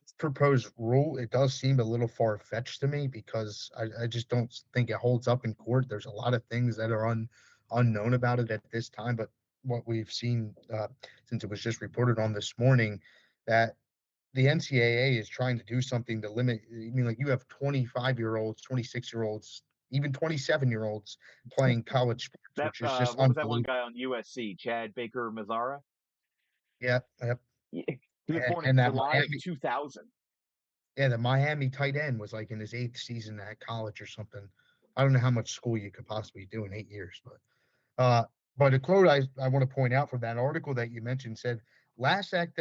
this proposed rule, it does seem a little far fetched to me because I just don't think it holds up in court. There's a lot of things that are unknown about it at this time, but what we've seen since it was just reported on this morning that the NCAA is trying to do something to limit. I mean, like you have 25-year-olds, 26-year-olds, even 27-year-olds playing college sports, That which is just what was that one unbelievable. guy on USC, Chad Baker Mazzara? Yeah, yep. He was born in And that July of Miami, 2000. yeah, the Miami tight end was like in his 8th season at college or something. I don't know how much school you could possibly do in 8 years, uh, but a quote I want to point out from that article that you mentioned said, last act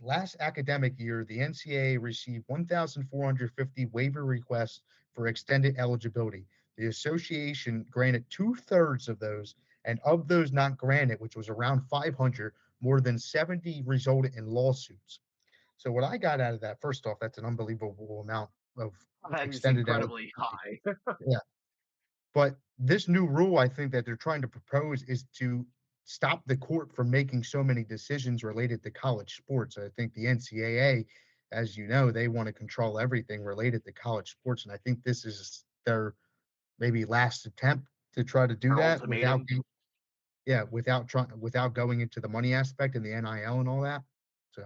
last academic year, the NCAA received 1,450 waiver requests for extended eligibility. The association granted 2/3 of those, and of those not granted, which was around 500, more than 70 resulted in lawsuits. So what I got out of that, first off, that's an unbelievable amount of That is extended incredibly eligibility. high. Yeah. But this new rule, I think that they're trying to propose is to stop the court from making so many decisions related to college sports. I think the NCAA, as you know, they want to control everything related to college sports, and I think this is their maybe last attempt to try to do Our that ultimatum. without going into the money aspect and the NIL and all that. So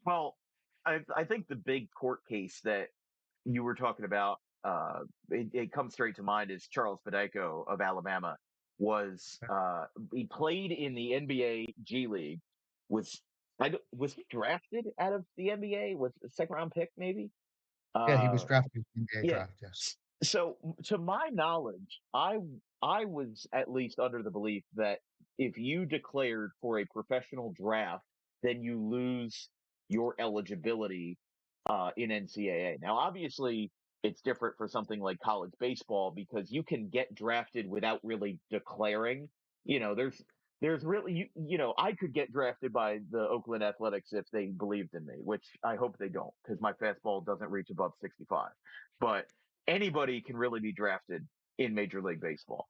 Well, I think the big court case that you were talking about, it comes straight to mind is Charles Federico of Alabama. Was he played in the NBA G League? Was was he drafted out of the NBA? Was a second round pick maybe? yeah, he was Uh, drafted in the NBA yeah. draft. Yes, So, to my knowledge, I was at least under the belief that if you declared for a professional draft, then you lose your eligibility in NCAA. Now, obviously, it's different for something like college baseball because you can get drafted without really declaring. There's really I could get drafted by the Oakland Athletics if they believed in me, which I hope they don't because my fastball doesn't reach above 65. But anybody can really be drafted in Major League Baseball.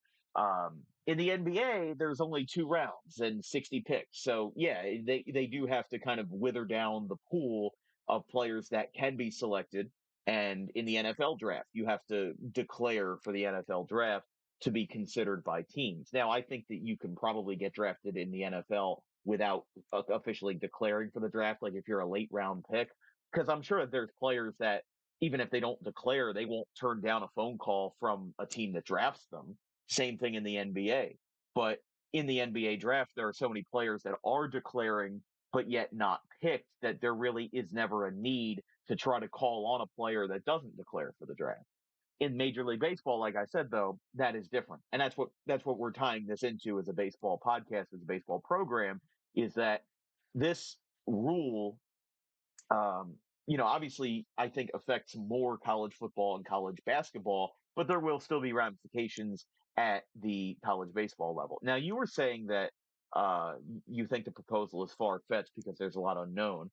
In the NBA, there's only 2 rounds and 60 picks. So yeah, they do have to kind of wither down the pool of players that can be selected. And in the NFL draft, you have to declare for the NFL draft to be considered by teams. Now, I think that you can probably get drafted in the NFL without officially declaring for the draft, like if you're a late round pick, because I'm sure that there's players that even if they don't declare, they won't turn down a phone call from a team that drafts them. Same thing in the NBA. But in the NBA draft, there are so many players that are declaring, but yet not picked, that there really is never a need to try to call on a player that doesn't declare for the draft. In Major League Baseball, like I said, though, that is different. And that's what we're tying this into as a baseball podcast, as a baseball program, is that this rule um, obviously I think affects more college football and college basketball, but there will still be ramifications at the college baseball level. Now, you were saying that uh, you think the proposal is far fetched because there's a lot unknown.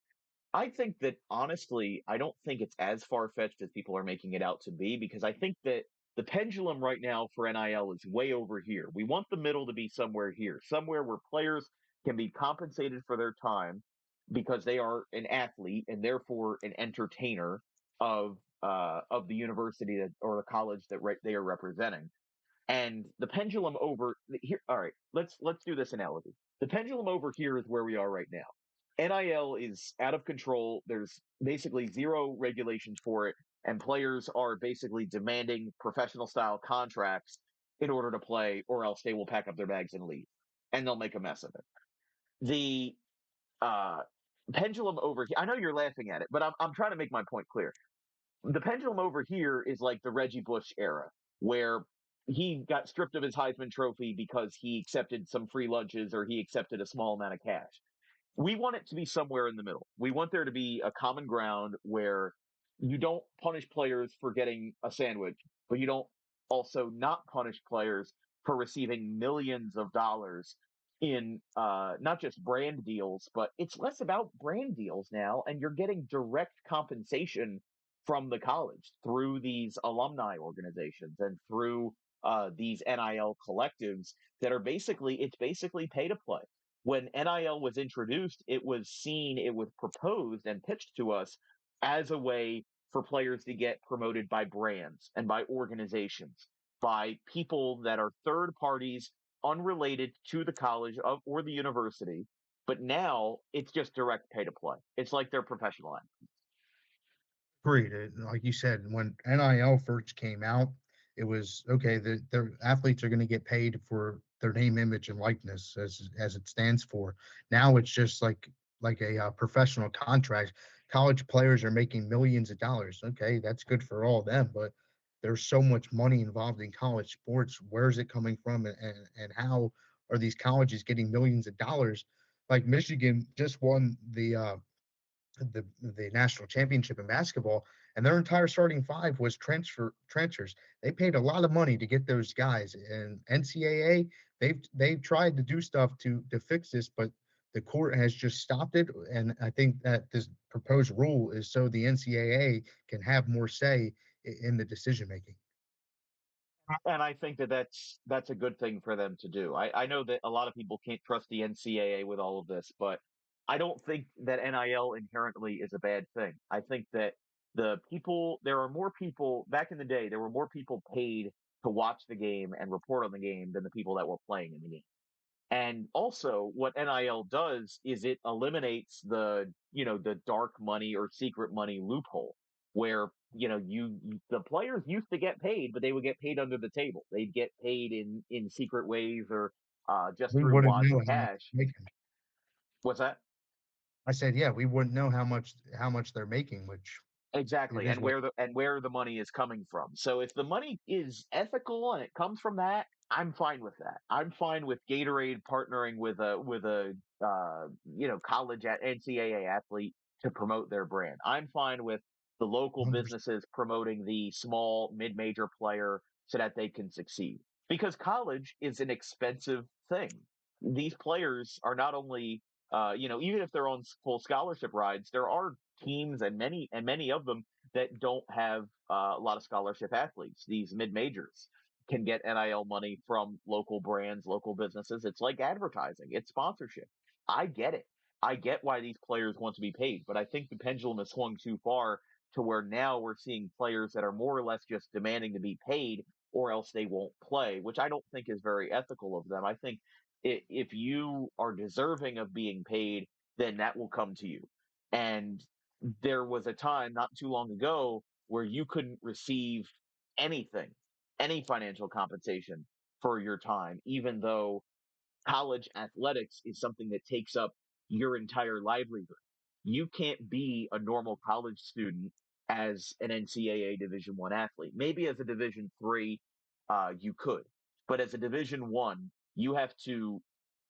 I think that honestly, I don't think it's as far fetched as people are making it out to be because I think that the pendulum right now for NIL is way over here. We want the middle to be somewhere here, somewhere where players can be compensated for their time because they are an athlete and therefore an entertainer of the university that, or the college that they are representing. And the pendulum over here. All right, let's do this analogy. The pendulum over here is where we are right now. NIL is out of control. There's basically zero regulations for it, and players are basically demanding professional style contracts in order to play, or else they will pack up their bags and leave, and they'll make a mess of it. The uh, pendulum over here. I know you're laughing at it, but I'm trying to make my point clear. The pendulum over here is like the Reggie Bush era, where he got stripped of his Heisman Trophy because he accepted some free lunches or he accepted a small amount of cash. We want it to be somewhere in the middle. We want there to be a common ground where you don't punish players for getting a sandwich, but you don't also not punish players for receiving millions of dollars in not just brand deals, but it's less about brand deals now, and you're getting direct compensation from the college through these alumni organizations and through these NIL collectives that are it's basically pay to play. When NIL was introduced, it was proposed and pitched to us as a way for players to get promoted by brands and by organizations, by people that are third parties unrelated to the college or the university. But now it's just direct pay to play. It's like they're professional athletes. agreed. Like you said, when NIL first came out, it was okay. The athletes are going to get paid for their name, image, and likeness as it stands for. Now it's just like a professional contract. College players are making millions of dollars. Okay, that's good for all of them, but there's so much money involved in college sports. Where is it coming from, and how are these colleges getting millions of dollars? Like Michigan just won the national championship in basketball, and their entire starting five was transfers. They paid a lot of money to get those guys. And NCAA, they've tried to do stuff to fix this, but the court has just stopped it, and I think that this proposed rule is so the NCAA can have more say in the decision making. And I think that that's a good thing for them to do. I know that a lot of people can't trust the NCAA with all of this, but I don't think that NIL inherently is a bad thing. I think that there are more people back in the day, there were more people paid to watch the game and report on the game than the people that were playing in the game. And also what NIL does is it eliminates the dark money or secret money loophole where, the players used to get paid, but they would get paid under the table. They'd get paid in secret ways or just We through wouldn't wads know of how much cash. they're making. What's that? I said, yeah, we wouldn't know how much they're making, which it Exactly, is and what. where the money is coming from. So if the money is ethical and it comes from that, I'm fine with that. I'm fine with Gatorade partnering with a college at NCAA athlete to promote their brand. I'm fine with the local 100%. businesses promoting the small mid-major player so that they can succeed. Because college is an expensive thing. These players are not only even if they're on full scholarship rides, there are teams and many of them that don't have a lot of scholarship athletes. These mid majors can get NIL money from local brands, local businesses. It's like advertising, it's sponsorship. I get it. I get why these players want to be paid, but I think the pendulum has swung too far to where now we're seeing players that are more or less just demanding to be paid or else they won't play, which I don't think is very ethical of them. I think if you are deserving of being paid, then that will come to you. And there was a time not too long ago where you couldn't receive anything, any financial compensation for your time, even though college athletics is something that takes up your entire livelihood. You can't be a normal college student as an NCAA Division One athlete. Maybe as a Division Three, you could, but as a Division One, you have to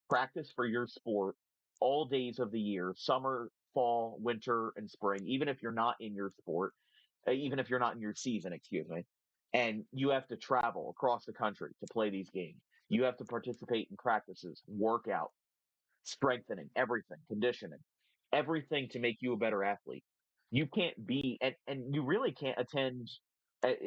practice for your sport all days of the year, summer, fall, winter, and spring, even if you're not in your sport, even if you're not in your season, excuse me. And you have to travel across the country to play these games. You have to participate in practices, workout, strengthening, everything, conditioning, everything to make you a better athlete. You can't be, and you really can't attend,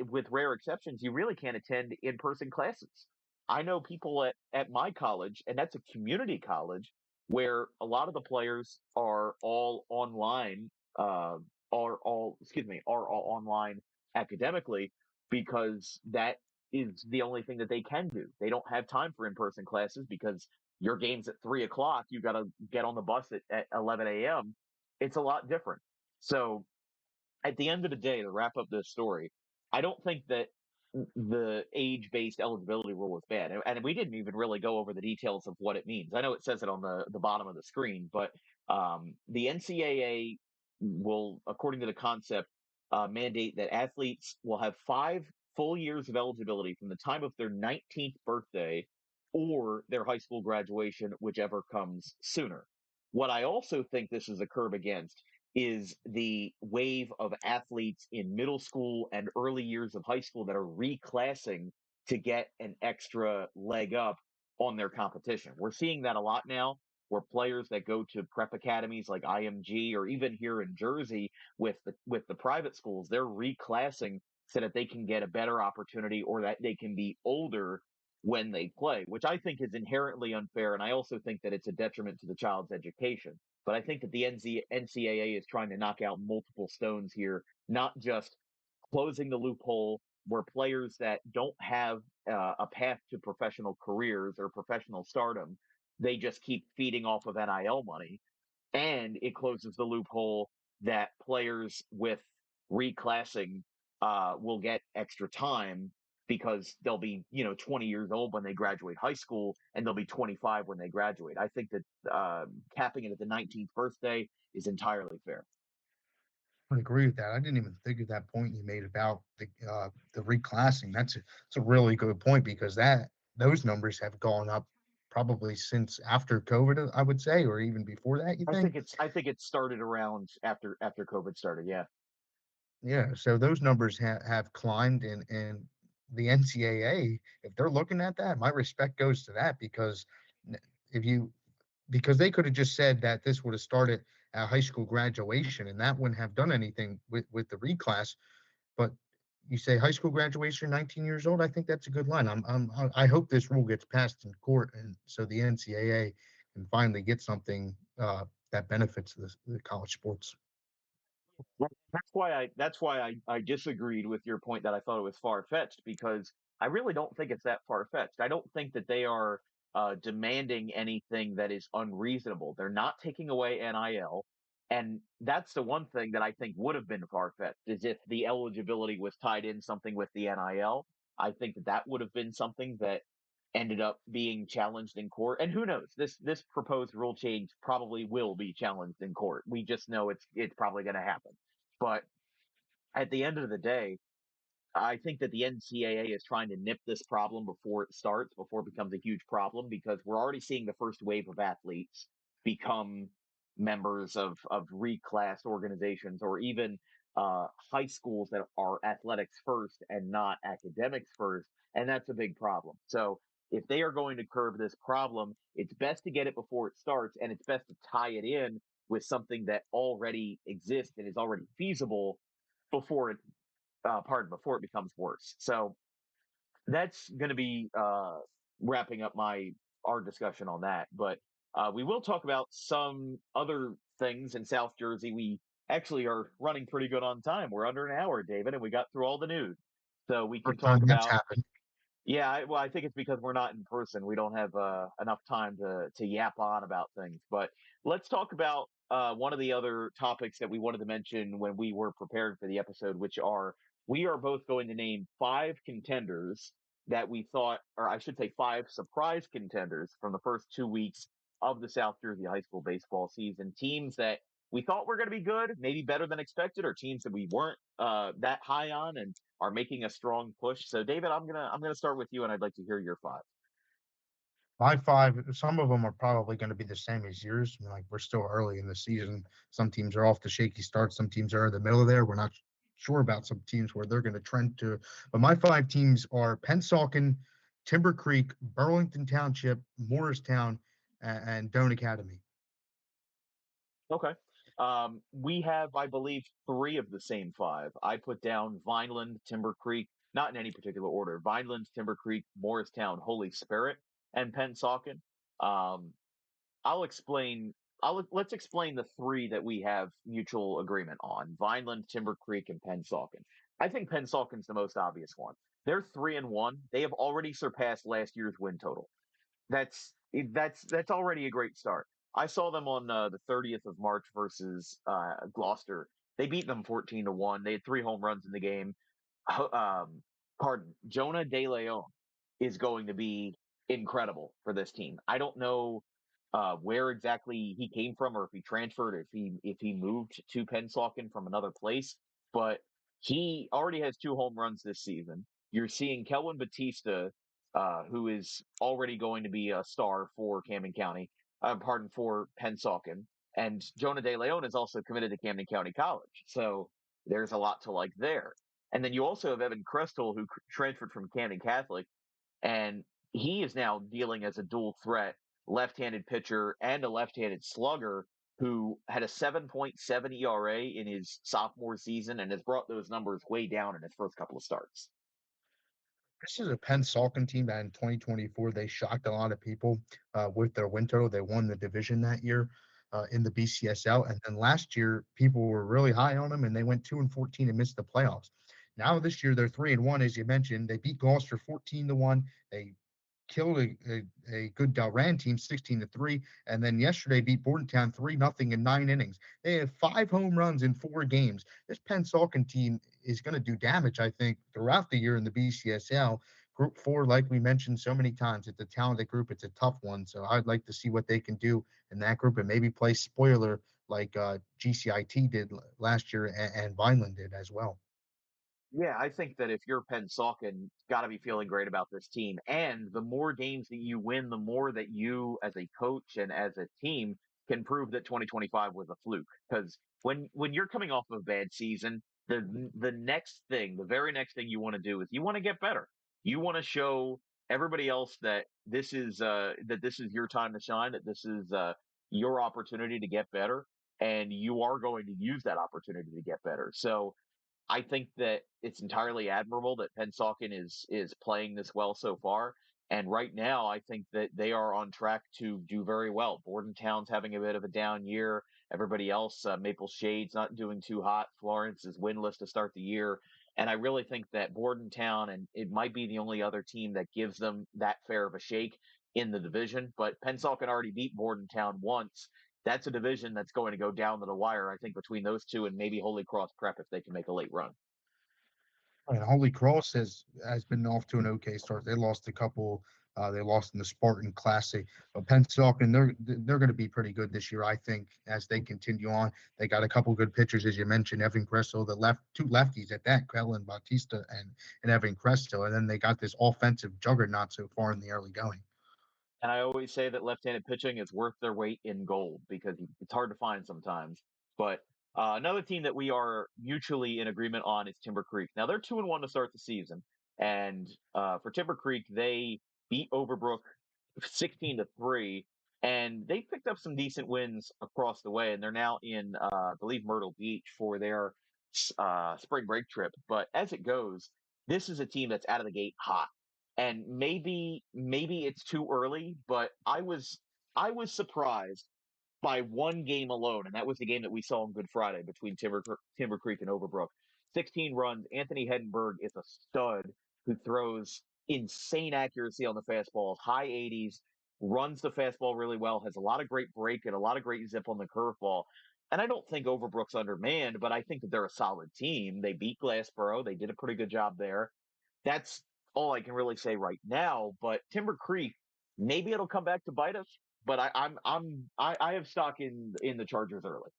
with rare exceptions, you really can't attend in person classes. I know people at my college, and that's a community college, where a lot of the players are all online, are all online academically because that is the only thing that they can do. They don't have time for in person classes because your game's at 3 o'clock. You got to get on the bus at 11 a.m. It's a lot different. So at the end of the day, to wrap up this story, I don't think that the age-based eligibility rule is bad, and we didn't even really go over the details of what it means. I know it says it on the bottom of the screen, but the NCAA will, according to the concept, mandate that athletes will have 5 full years of eligibility from the time of their 19th birthday or their high school graduation, whichever comes sooner. What I also think this is a curb against is the wave of athletes in middle school and early years of high school that are reclassing to get an extra leg up on their competition. We're seeing that a lot now, where players that go to prep academies like IMG or even here in Jersey with the private schools, they're reclassing so that they can get a better opportunity or that they can be older when they play, which I think is inherently unfair. And I also think that it's a detriment to the child's education. But I think that the NCAA is trying to knock out multiple stones here, not just closing the loophole where players that don't have a path to professional careers or professional stardom, they just keep feeding off of NIL money. And it closes the loophole that players with reclassing will get extra time because they'll be 20 years old when they graduate high school and they'll be 25 when they graduate. I think that capping it at the 19th birthday is entirely fair. I agree with that. I didn't even think of that point you made about the reclassing. That's a really good point because those numbers have gone up probably since after COVID, I would say, or even before that. You think? I think it started around after COVID started. Yeah. Yeah. So those numbers have climbed, and the NCAA, if they're looking at that, my respect goes to that because if you because they could have just said that this would have started at high school graduation, and that wouldn't have done anything with the reclass. But you say high school graduation, 19 years old. I think that's a good line. I hope this rule gets passed in court, and so the NCAA can finally get something that benefits the college sports. Well, that's why I disagreed with your point that I thought it was far fetched because I really don't think it's that far fetched. I don't think that they are demanding anything that is unreasonable. They're not taking away NIL, and that's the one thing that I think would have been far fetched is if the eligibility was tied in something with the NIL. I think that that would have been something that ended up being challenged in court. And who knows? This proposed rule change probably will be challenged in court. We just know it's probably going to happen. But at the end of the day, I think that the NCAA is trying to nip this problem before it starts, before it becomes a huge problem, because we're already seeing the first wave of athletes become members of reclass organizations or even high schools that are athletics first and not academics first. And that's a big problem. So if they are going to curb this problem, it's best to get it before it starts and it's best to tie it in with something that already exists and is already feasible before it before it becomes worse. So that's going to be wrapping up my our discussion on that. But we will talk about some other things in South Jersey. We actually are running pretty good on time. We're under an hour, David, and we got through all the news. So we can First talk time that's about happened. yeah, well, I think it's because we're not in person. We don't have enough time to yap on about things. But let's talk about one of the other topics that we wanted to mention when we were preparing for the episode, which are we are both going to name five contenders that we thought, or I should say, five surprise contenders from the first 2 weeks of the South Jersey high school baseball season. Teams that we thought were going to be good, maybe better than expected, or teams that we weren't that high on, and are making a strong push. So, David, I'm gonna start with you, and I'd like to hear your five. My five, some of them are probably going to be the same as yours. Like we're still early in the season. Some teams are off the shaky start. Some teams are in the middle of there. We're not sure about some teams where they're going to trend to. But my five teams are Pennsauken, Timber Creek, Burlington Township, Morristown, and Doane Academy. Okay. We have, I believe, three of the same five. I put down Vineland, Timber Creek, not in any particular order. Vineland, Timber Creek, Morristown, Holy Spirit, and Pennsauken. Um, I'll explain. Let's explain the three that we have mutual agreement on: Vineland, Timber Creek, and Pennsauken. I think Pennsauken's the most obvious one. They're 3-1. They have already surpassed last year's win total. That's already a great start. I saw them on the 30th of March versus Gloucester. They beat them 14-1. They had three home runs in the game. Um, pardon, Jonah De Leon is going to be incredible for this team. I don't know where exactly he came from, or if he transferred, or if he moved to Pennsauken from another place, but he already has two home runs this season. You're seeing Kelvin Batista, who is already going to be a star for Camden County, pardon, for Pennsauken, and Jonah De Leon is also committed to Camden County College. So there's a lot to like there. And then you also have Evan Crestel, who transferred from Camden Catholic, and he is now dealing as a dual threat left-handed pitcher and a left-handed slugger who had a 7.7 ERA in his sophomore season and has brought those numbers way down in his first couple of starts. This is a Pennsauken team that in 2024 they shocked a lot of people with their win total. They won the division that year in the BCSL, and then last year people were really high on them, and they went 2-14 and missed the playoffs. Now this year they're 3-1, as you mentioned. They beat Gloucester 14-1. They killed a good Delran team 16-3, and then yesterday beat Bordentown 3-0 in 9 innings. They have 5 home runs in 4 games. This Pennsauken team is going to do damage, I think, throughout the year in the BCSL. Group 4, like we mentioned so many times, it's a talented group. It's a tough one, so I'd like to see what they can do in that group and maybe play spoiler like GCIT did last year and Vineland did as well. Yeah, I think that if you're Pennsauken, got to be feeling great about this team. And the more games that you win, the more that you, as a coach and as a team, can prove that 2025 was a fluke. Because when you're coming off of a bad season, the next thing, the very next thing you want to do is you want to get better. You want to show everybody else that this is your time to shine, that this is your opportunity to get better, and you are going to use that opportunity to get better. So I think that it's entirely admirable that Pennsauken is playing this well so far. And right now, I think that they are on track to do very well. Bordentown's having a bit of a down year. Everybody else, Maple Shade's not doing too hot. Florence is winless to start the year. And I really think that Bordentown, and it might be the only other team that gives them that fair of a shake in the division. But Pennsauken already beat Bordentown once. That's a division that's going to go down to the wire, I think, between those two and maybe Holy Cross Prep if they can make a late run. And Holy Cross has been off to an okay start. They lost a couple. They lost in the Spartan Classic, but Pennsauken they're going to be pretty good this year, I think, as they continue on. They got a couple good pitchers, as you mentioned, Evan Cresto, two lefties at that, Kellen Bautista and Evan Cresto, and then they got this offensive juggernaut so far in the early going. And I always say that left-handed pitching is worth their weight in gold because it's hard to find sometimes. But another team that we are mutually in agreement on is Timber Creek. Now they're 2-1 to start the season, and for Timber Creek, they beat Overbrook 16-3, and they picked up some decent wins across the way, and they're now in, I believe, Myrtle Beach for their spring break trip. But as it goes, this is a team that's out of the gate hot, and maybe it's too early, but I was surprised by one game alone, and that was the game that we saw on Good Friday between Timber Creek and Overbrook. 16 runs. Anthony Hedenberg is a stud who throws insane accuracy on the fastballs, high 80s, runs the fastball really well, has a lot of great break and a lot of great zip on the curveball. And I don't think Overbrook's undermanned, but I think that they're a solid team. They beat Glassboro. They did a pretty good job there. That's all I can really say right now. But Timber Creek, maybe it'll come back to bite us. But I have stock in the Chargers early.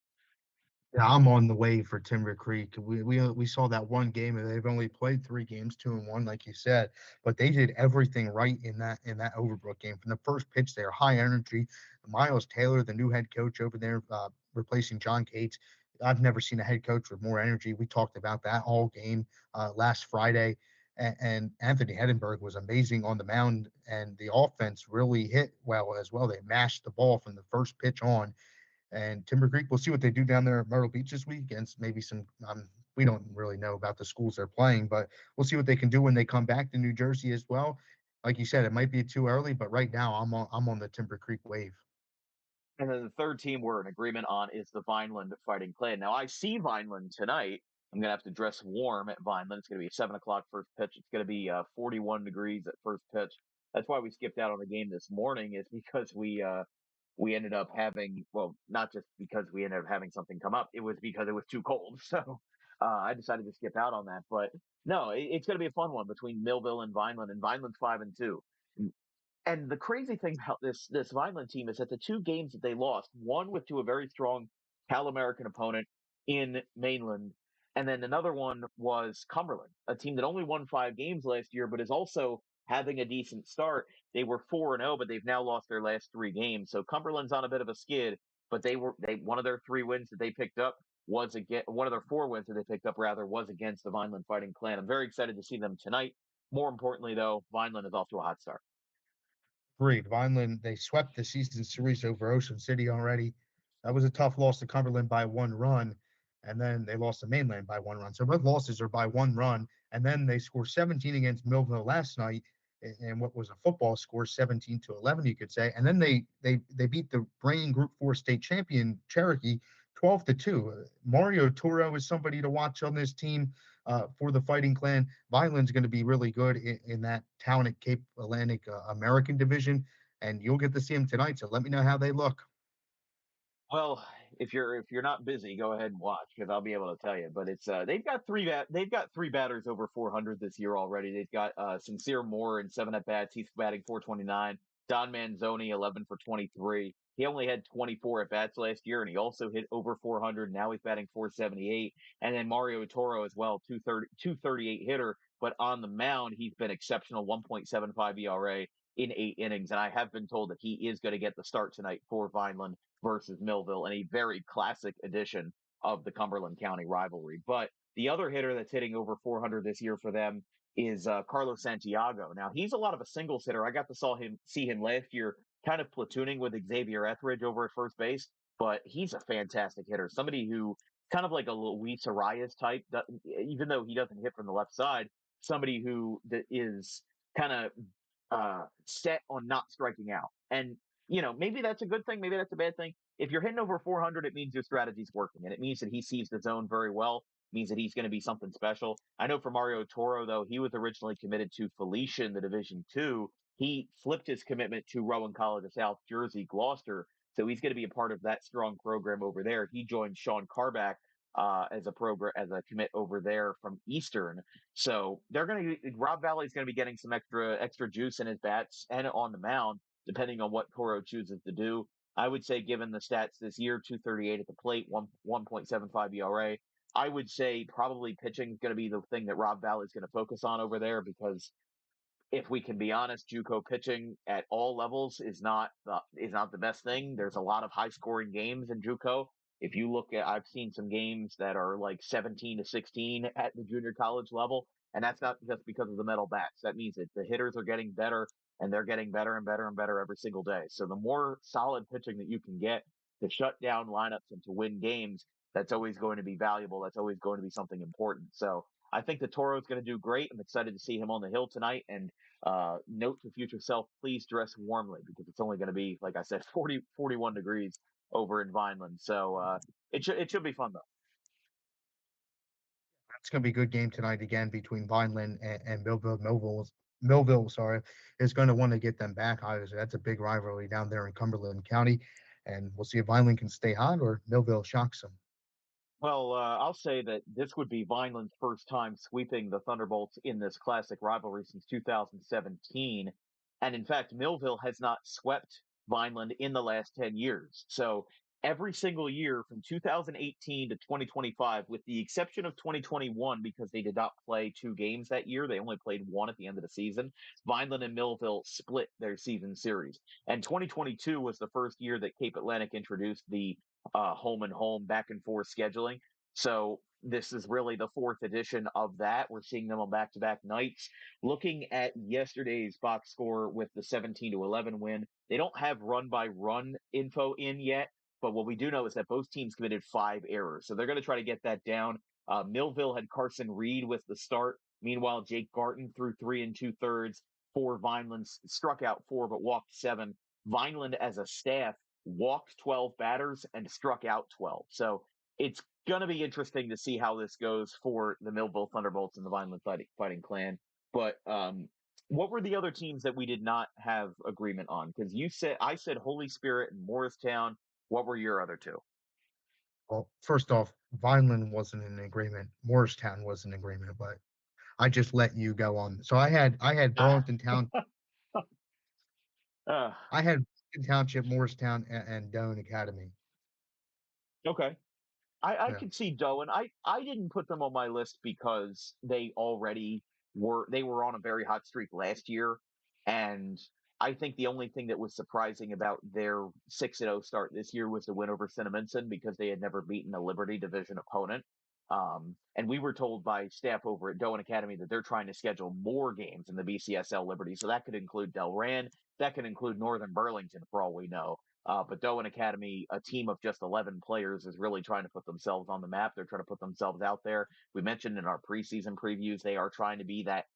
Yeah, I'm on the way for Timber Creek. We saw that one game, and they've only played 3 games, 2-1, like you said, but they did everything right in that Overbrook game. From the first pitch, they're high energy. Miles Taylor, the new head coach over there, replacing John Cates. I've never seen a head coach with more energy. We talked about that all game last Friday, and Anthony Hedenberg was amazing on the mound, and the offense really hit well as well. They mashed the ball from the first pitch on, and Timber Creek, we'll see what they do down there at Myrtle Beach this week against maybe some. We don't really know about the schools they're playing, but we'll see what they can do when they come back to New Jersey as well. Like you said, it might be too early, but right now I'm on the Timber Creek wave. And then the third team we're in agreement on is the Vineland Fighting Clan. Now I see Vineland tonight. I'm gonna have to dress warm at Vineland. It's gonna be a 7 o'clock first pitch. It's gonna be 41 degrees at first pitch. That's why we skipped out on the game this morning, is because we ended up having, well, not just because we ended up having something come up, it was because it was too cold. So I decided to skip out on that. But no, it's going to be a fun one between Millville and Vineland, and Vineland's 5-2. And the crazy thing about this Vineland team is that the two games that they lost, one was to a very strong Cal American opponent in Mainland, and then another one was Cumberland, a team that only won 5 games last year, but is also having a decent start. They were 4-0, but they've now lost their last 3 games. So Cumberland's on a bit of a skid, but they one of their 3 wins that they picked up was again one of their 4 wins that they picked up rather was against the Vineland Fighting Clan. I'm very excited to see them tonight. More importantly, though, Vineland is off to a hot start. Agreed. Vineland, they swept the season series over Ocean City already. That was a tough loss to Cumberland by 1 run, and then they lost to Mainland by 1 run. So both losses are by 1 run, and then they scored 17 against Millville last night, and what was a football score, 17-11, you could say. And then they beat the reigning Group 4 state champion Cherokee 12-2. Mario Toro is somebody to watch on this team for the Fighting Clan. Vineland's going to be really good in that town at Cape Atlantic American division, and you'll get to see them tonight. So let me know how they look. Well, if you're not busy, go ahead and watch because I'll be able to tell you. But it's they've got three batters over 400 this year already. They've got Sincere Moore in 7 at bats. He's batting 429. Don Manzoni 11 for 23. He only had 24 at bats last year, and he also hit over 400. Now he's batting 478. And then Mario Toro as well, 238 hitter, but on the mound he's been exceptional, 1.75 ERA in 8 innings. And I have been told that he is going to get the start tonight for Vineland versus Millville, and a very classic edition of the Cumberland County rivalry. But the other hitter that's hitting over 400 this year for them is Carlos Santiago. Now he's a lot of a singles hitter. I got to see him last year, kind of platooning with Xavier Etheridge over at first base, but he's a fantastic hitter. Somebody who kind of like a Luis Arias type, even though he doesn't hit from the left side. Somebody who is kind of set on not striking out. And, maybe that's a good thing. Maybe that's a bad thing. If you're hitting over 400, it means your strategy's working. And it means that he sees the zone very well, means that he's going to be something special. I know for Mario Toro, though, he was originally committed to Felicia in the Division Two. He flipped his commitment to Rowan College of South Jersey, Gloucester. So he's going to be a part of that strong program over there. He joined Sean Carback as a commit over there from Eastern. So Rob Valley's going to be getting some extra juice in his bats and on the mound, depending on what Toro chooses to do. I would say, given the stats this year, 238 at the plate, 1.75 ERA. I would say probably pitching is going to be the thing that Rob Valley is going to focus on over there because if we can be honest, JUCO pitching at all levels is not the best thing. There's a lot of high scoring games in JUCO. If you look at, I've seen some games that are like 17-16 at the junior college level, and that's not just because of the metal bats. That means that the hitters are getting better, and they're getting better and better and better every single day. So the more solid pitching that you can get to shut down lineups and to win games, that's always going to be valuable. That's always going to be something important. So I think the Toro is going to do great. I'm excited to see him on the hill tonight. And note to future self, please dress warmly because it's only going to be, like I said, 41 degrees over in Vineland. So it should be fun though. It's going to be a good game tonight again between Vineland and Millville. Millville, sorry, is going to want to get them back. Obviously, that's a big rivalry down there in Cumberland County, and we'll see if Vineland can stay hot or Millville shocks them. Well, I'll say that this would be Vineland's first time sweeping the Thunderbolts in this classic rivalry since 2017. And in fact, Millville has not swept Vineland in the last 10 years. So every single year from 2018 to 2025, with the exception of 2021, because they did not play two games that year, they only played one at the end of the season, Vineland and Millville split their season series. And 2022 was the first year that Cape Atlantic introduced the home and home back and forth scheduling. So this is really the fourth edition of that. We're seeing them on back to back nights. Looking at yesterday's box score with the 17-11 win, they don't have run by run info in yet. But what we do know is that both teams committed 5 errors. So they're going to try to get that down. Millville had Carson Reed with the start. Meanwhile, Jake Garton threw 3 2/3 for Vineland, struck out 4, but walked 7. Vineland as a staff walked 12 batters and struck out 12. So it's going to be interesting to see how this goes for the Millville Thunderbolts and the Vineland Fighting Clan. But what were the other teams that we did not have agreement on? Because I said Holy Spirit and Morristown. What were your other two? Well, first off, Vineland wasn't in agreement. Morristown was in agreement, but I just let you go on. So I had Ah, Burlington Town, uh, I had Burlington Township, Morristown, and Doane Academy. okay. I Yeah. could see Doe, and I didn't put them on my list because they were on a very hot streak last year, and I think the only thing that was surprising about their 6-0 start this year was the win over Cinnaminson because they had never beaten a Liberty Division opponent. And we were told by staff over at Doane Academy that they're trying to schedule more games in the BCSL Liberty, so that could include Delran, that could include Northern Burlington for all we know. But Doane Academy, a team of just 11 players, is really trying to put themselves on the map. They're trying to put themselves out there. We mentioned in our preseason previews they are trying to be that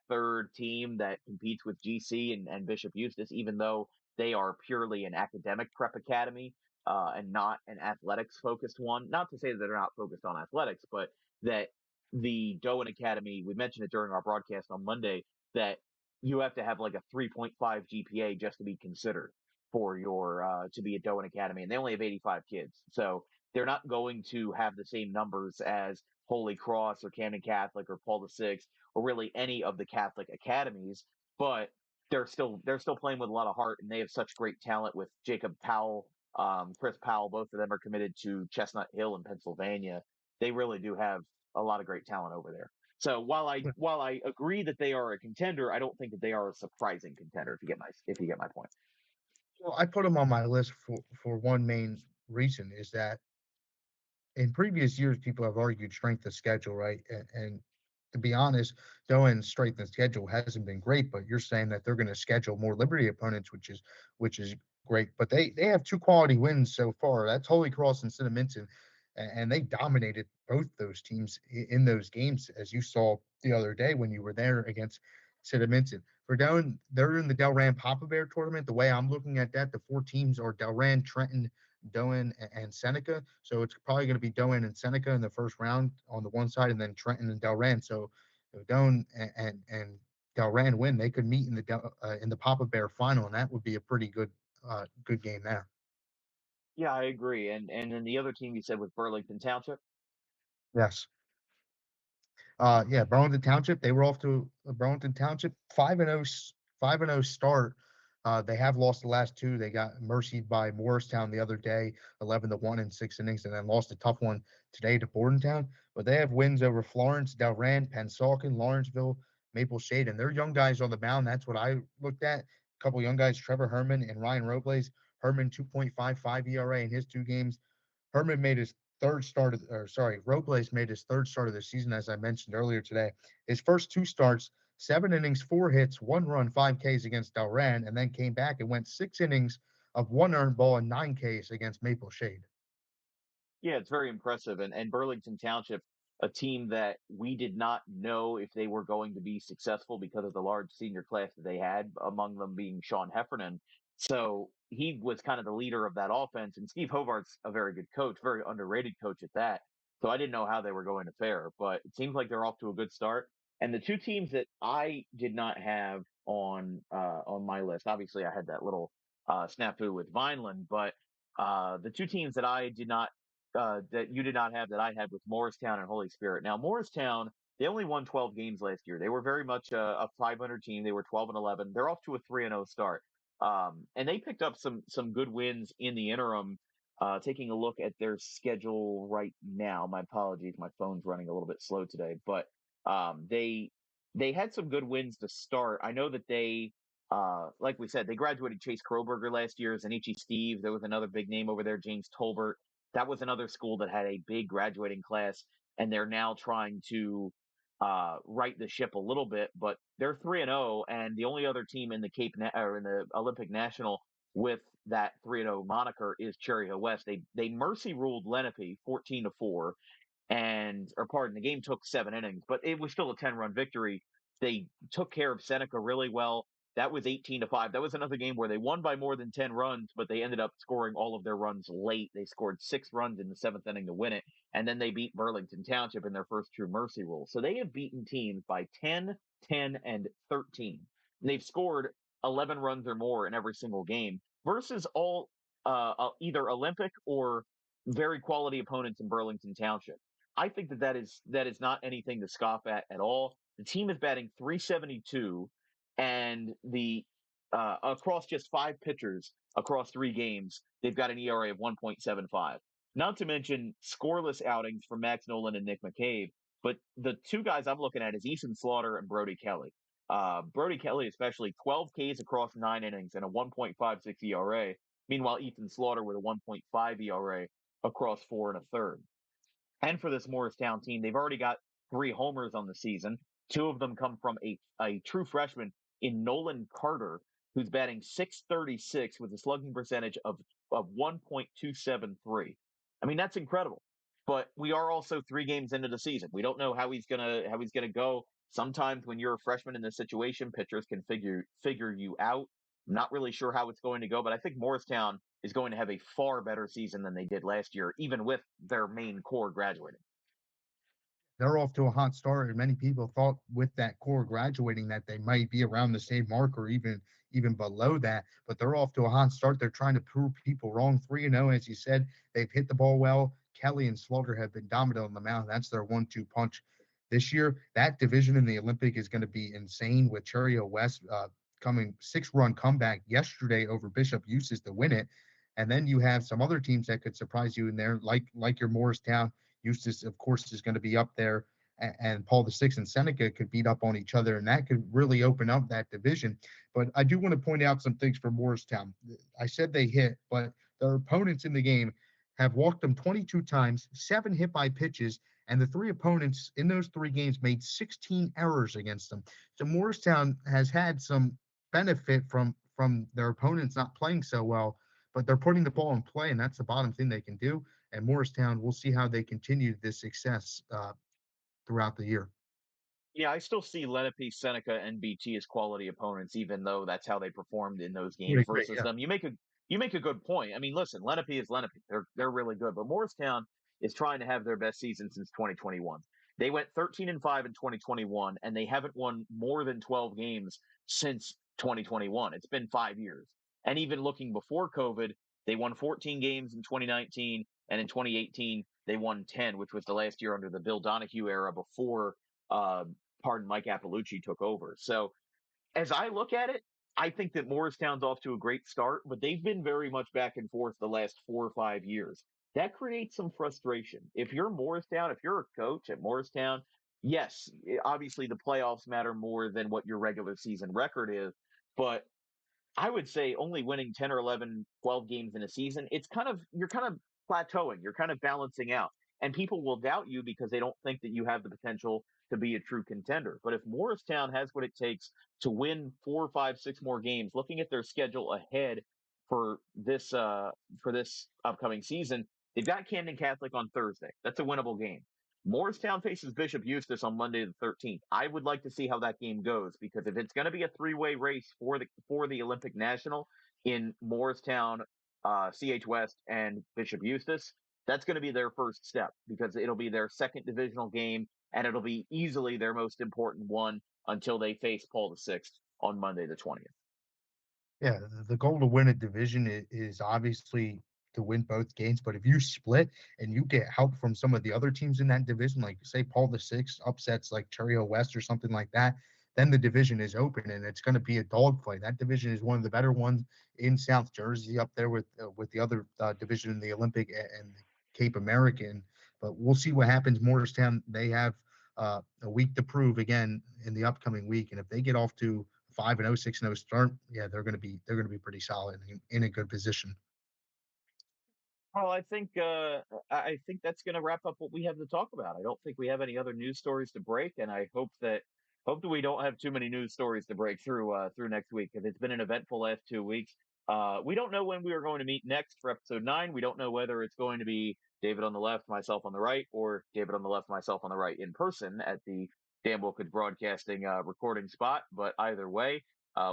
third team that competes with GC and Bishop Eustace, even though they are purely an academic prep academy and not an athletics focused one. Not to say that they're not focused on athletics, but that the Doane Academy, we mentioned it during our broadcast on Monday, that you have to have like a 3.5 GPA just to be considered for your to be at Doane Academy, and they only have 85 kids, so they're not going to have the same numbers as Holy Cross or Camden Catholic or Paul VI or really any of the Catholic academies, but they're still playing with a lot of heart, and they have such great talent with Jacob Powell, Chris Powell. Both of them are committed to Chestnut Hill in Pennsylvania. They really do have a lot of great talent over there. So while I agree that they are a contender, I don't think that they are a surprising contender. If you get my point. Well, I put them on my list for one main reason is that in previous years, people have argued strength of schedule, right? And to be honest, Doan's strength and schedule hasn't been great, but you're saying that they're going to schedule more Liberty opponents, which is great. But they have two quality wins so far. That's Holy Cross and Cinnamon, and they dominated both those teams in those games, as you saw the other day when you were there against Cinnamon. For Doan, they're in the Delran Papa Bear tournament. The way I'm looking at that, the four teams are Delran, Trenton, Doan, and Seneca. So it's probably going to be Doan and Seneca in the first round on the one side, and then Trenton and Delran. So if Doan and Delran win, they could meet in the Papa Bear final, and that would be a pretty good game there. Yeah, I agree. And then the other team you said was Burlington Township. Yes. Yeah, Burlington Township. They were off to Burlington Township 5-0, 5-0 start. They have lost the last two. They got mercied by Morristown the other day, 11-1 in 6 innings, and then lost a tough one today to Bordentown. But they have wins over Florence, Delran, Pensauken, Lawrenceville, Maple Shade, and they're young guys on the mound. That's what I looked at. A couple young guys, Trevor Herman and Ryan Robles. Herman 2.55 ERA in his two games. Herman made his third start of, or sorry, Robles made his third start of the season, as I mentioned earlier today. His first two starts, 7 innings, 4 hits, 1 run, 5 Ks against Delran, and then came back and went 6 innings of 1 earned ball and 9 Ks against Maple Shade. Yeah, it's very impressive. And Burlington Township, a team that we did not know if they were going to be successful because of the large senior class that they had, among them being Sean Heffernan. So he was kind of the leader of that offense. And Steve Hovart's a very good coach, very underrated coach at that. So I didn't know how they were going to fare, but it seems like they're off to a good start. And the two teams that I did not have on my list, obviously I had that little snafu with Vineland, but the two teams that I did not that you did not have that I had with Morristown and Holy Spirit. Now, Morristown, they only won 12 games last year. They were very much a 500 team. They were 12-11. They're off to a 3-0 start. And they picked up some good wins in the interim. Taking a look at their schedule right now. My apologies, my phone's running a little bit slow today, but they had some good wins to start. I know that like we said, they graduated Chase Kroberger last year, Zanichi Steve. There was another big name over there, James Tolbert. That was another school that had a big graduating class, and they're now trying to right the ship a little bit. But they're 3-0, and the only other team in the or in the Olympic National with that 3-0 moniker is Cherry Hill West. They mercy ruled Lenape 14-4, or pardon, the game took 7 innings, but it was still a 10-run victory. They took care of Seneca really well. That was 18-5. That was another game where they won by more than 10 runs, but they ended up scoring all of their runs late. They scored 6 runs in the 7th inning to win it, and then they beat Burlington Township in their first true mercy rule. So they have beaten teams by 10, 10, and 13. They've scored 11 runs or more in every single game versus all either Olympic or very quality opponents in Burlington Township. I think that is not anything to scoff at all. The team is batting 372, and the across just 5 pitchers across 3 games, they've got an ERA of 1.75. Not to mention scoreless outings from Max Nolan and Nick McCabe. But the two guys I'm looking at is Easton Slaughter and Brody Kelly. Brody Kelly, especially 12 Ks across 9 innings and a 1.56 ERA. Meanwhile, Ethan Slaughter with a 1.5 ERA across 4 1/3. And for this Morristown team, they've already got 3 homers on the season. 2 of them come from a true freshman in Nolan Carter, who's batting 636 with a slugging percentage of 1.273. I mean, that's incredible. But we are also 3 games into the season. We don't know how he's gonna go. Sometimes when you're a freshman in this situation, pitchers can figure you out. I'm not really sure how it's going to go, but I think Morristown is going to have a far better season than they did last year, even with their main core graduating. They're off to a hot start, and many people thought with that core graduating that they might be around the same mark or even below that. But they're off to a hot start. They're trying to prove people wrong. 3-0, as you said, they've hit the ball well. Kelly and Slaughter have been dominant on the mound. That's their 1-2 punch this year. That division in the Olympic is going to be insane with Cherry Hill West coming 6-run comeback yesterday over Bishop Eustace to win it. And then you have some other teams that could surprise you in there, like your Morristown. Eustace, of course, is going to be up there, and Paul VI and Seneca could beat up on each other, and that could really open up that division. But I do want to point out some things for Morristown. I said they hit, but their opponents in the game have walked them 22 times, 7 hit by pitches, And the three opponents in those three games made 16 errors against them. So Morristown has had some benefit from their opponents not playing so well, but they're putting the ball in play, and that's the bottom thing they can do. And Morristown, we'll see how they continue this success throughout the year. Yeah, I still see Lenape, Seneca, and BT as quality opponents, even though that's how they performed in those Would games agree, versus yeah. them. You make a good point. I mean, listen, Lenape is Lenape. They're really good, but Morristown is trying to have their best season since 2021. They went 13-5 in 2021, and they haven't won more than 12 games since 2021. It's been 5 years. And even looking before COVID, they won 14 games in 2019, and in 2018 they won 10, which was the last year under the Bill Donahue era before uh, pardon, Mike Appalucci took over. So as I look at it, I think that Morristown's off to a great start, but they've been very much back and forth the last 4 or 5 years. That creates some frustration. If you're Morristown, if you're a coach at Morristown, yes, obviously the playoffs matter more than what your regular season record is, but I would say only winning 10 or 11, 12 games in a season, you're kind of plateauing, you're kind of balancing out. And people will doubt you because they don't think that you have the potential to be a true contender. But if Morristown has what it takes to win 4, 5, 6 more games, looking at their schedule ahead for this upcoming season, they've got Camden Catholic on Thursday. That's a winnable game. Morristown faces Bishop Eustace on Monday the 13th. I would like to see how that game goes because if it's going to be a three-way race for the Olympic National in Morristown, CH West, and Bishop Eustace, that's going to be their first step because it'll be their second divisional game and it'll be easily their most important one until they face Paul VI on Monday the 20th. Yeah, the goal to win a division is obviously to win both games. But if you split and you get help from some of the other teams in that division, like say Paul VI upsets like Cherry Hill West or something like that, then the division is open and it's going to be a dogfight. That division is one of the better ones in South Jersey, up there with the other division in the Olympic and the Cape American. But we'll see what happens. Morristown, they have a week to prove again in the upcoming week, and if they get off to 5-0, 6-0 start, yeah, they're gonna be pretty solid and in a good position. Well, I think that's going to wrap up what we have to talk about. I don't think we have any other news stories to break, and I hope that we don't have too many news stories to break through next week because it's been an eventful last 2 weeks. We don't know when we are going to meet next for episode 9. We don't know whether it's going to be David on the left, myself on the right, or David on the left, myself on the right in person at the Dan Wilkins Broadcasting recording spot. But either way,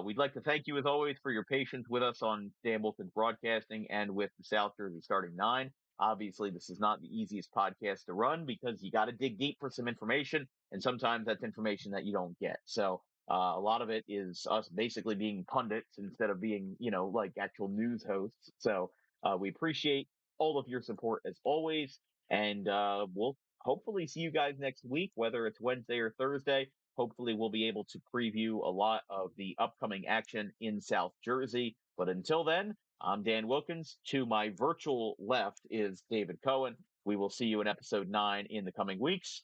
we'd like to thank you, as always, for your patience with us on Dan Wilkins Broadcasting and with the South Jersey Starting Nine. Obviously, this is not the easiest podcast to run because you got to dig deep for some information, and sometimes that's information that you don't get. So a lot of it is us basically being pundits instead of being, like actual news hosts. So we appreciate all of your support as always, and we'll hopefully see you guys next week, whether it's Wednesday or Thursday. Hopefully, we'll be able to preview a lot of the upcoming action in South Jersey. But until then, I'm Dan Wilkins. To my virtual left is David Cohen. We will see you in episode 9 in the coming weeks.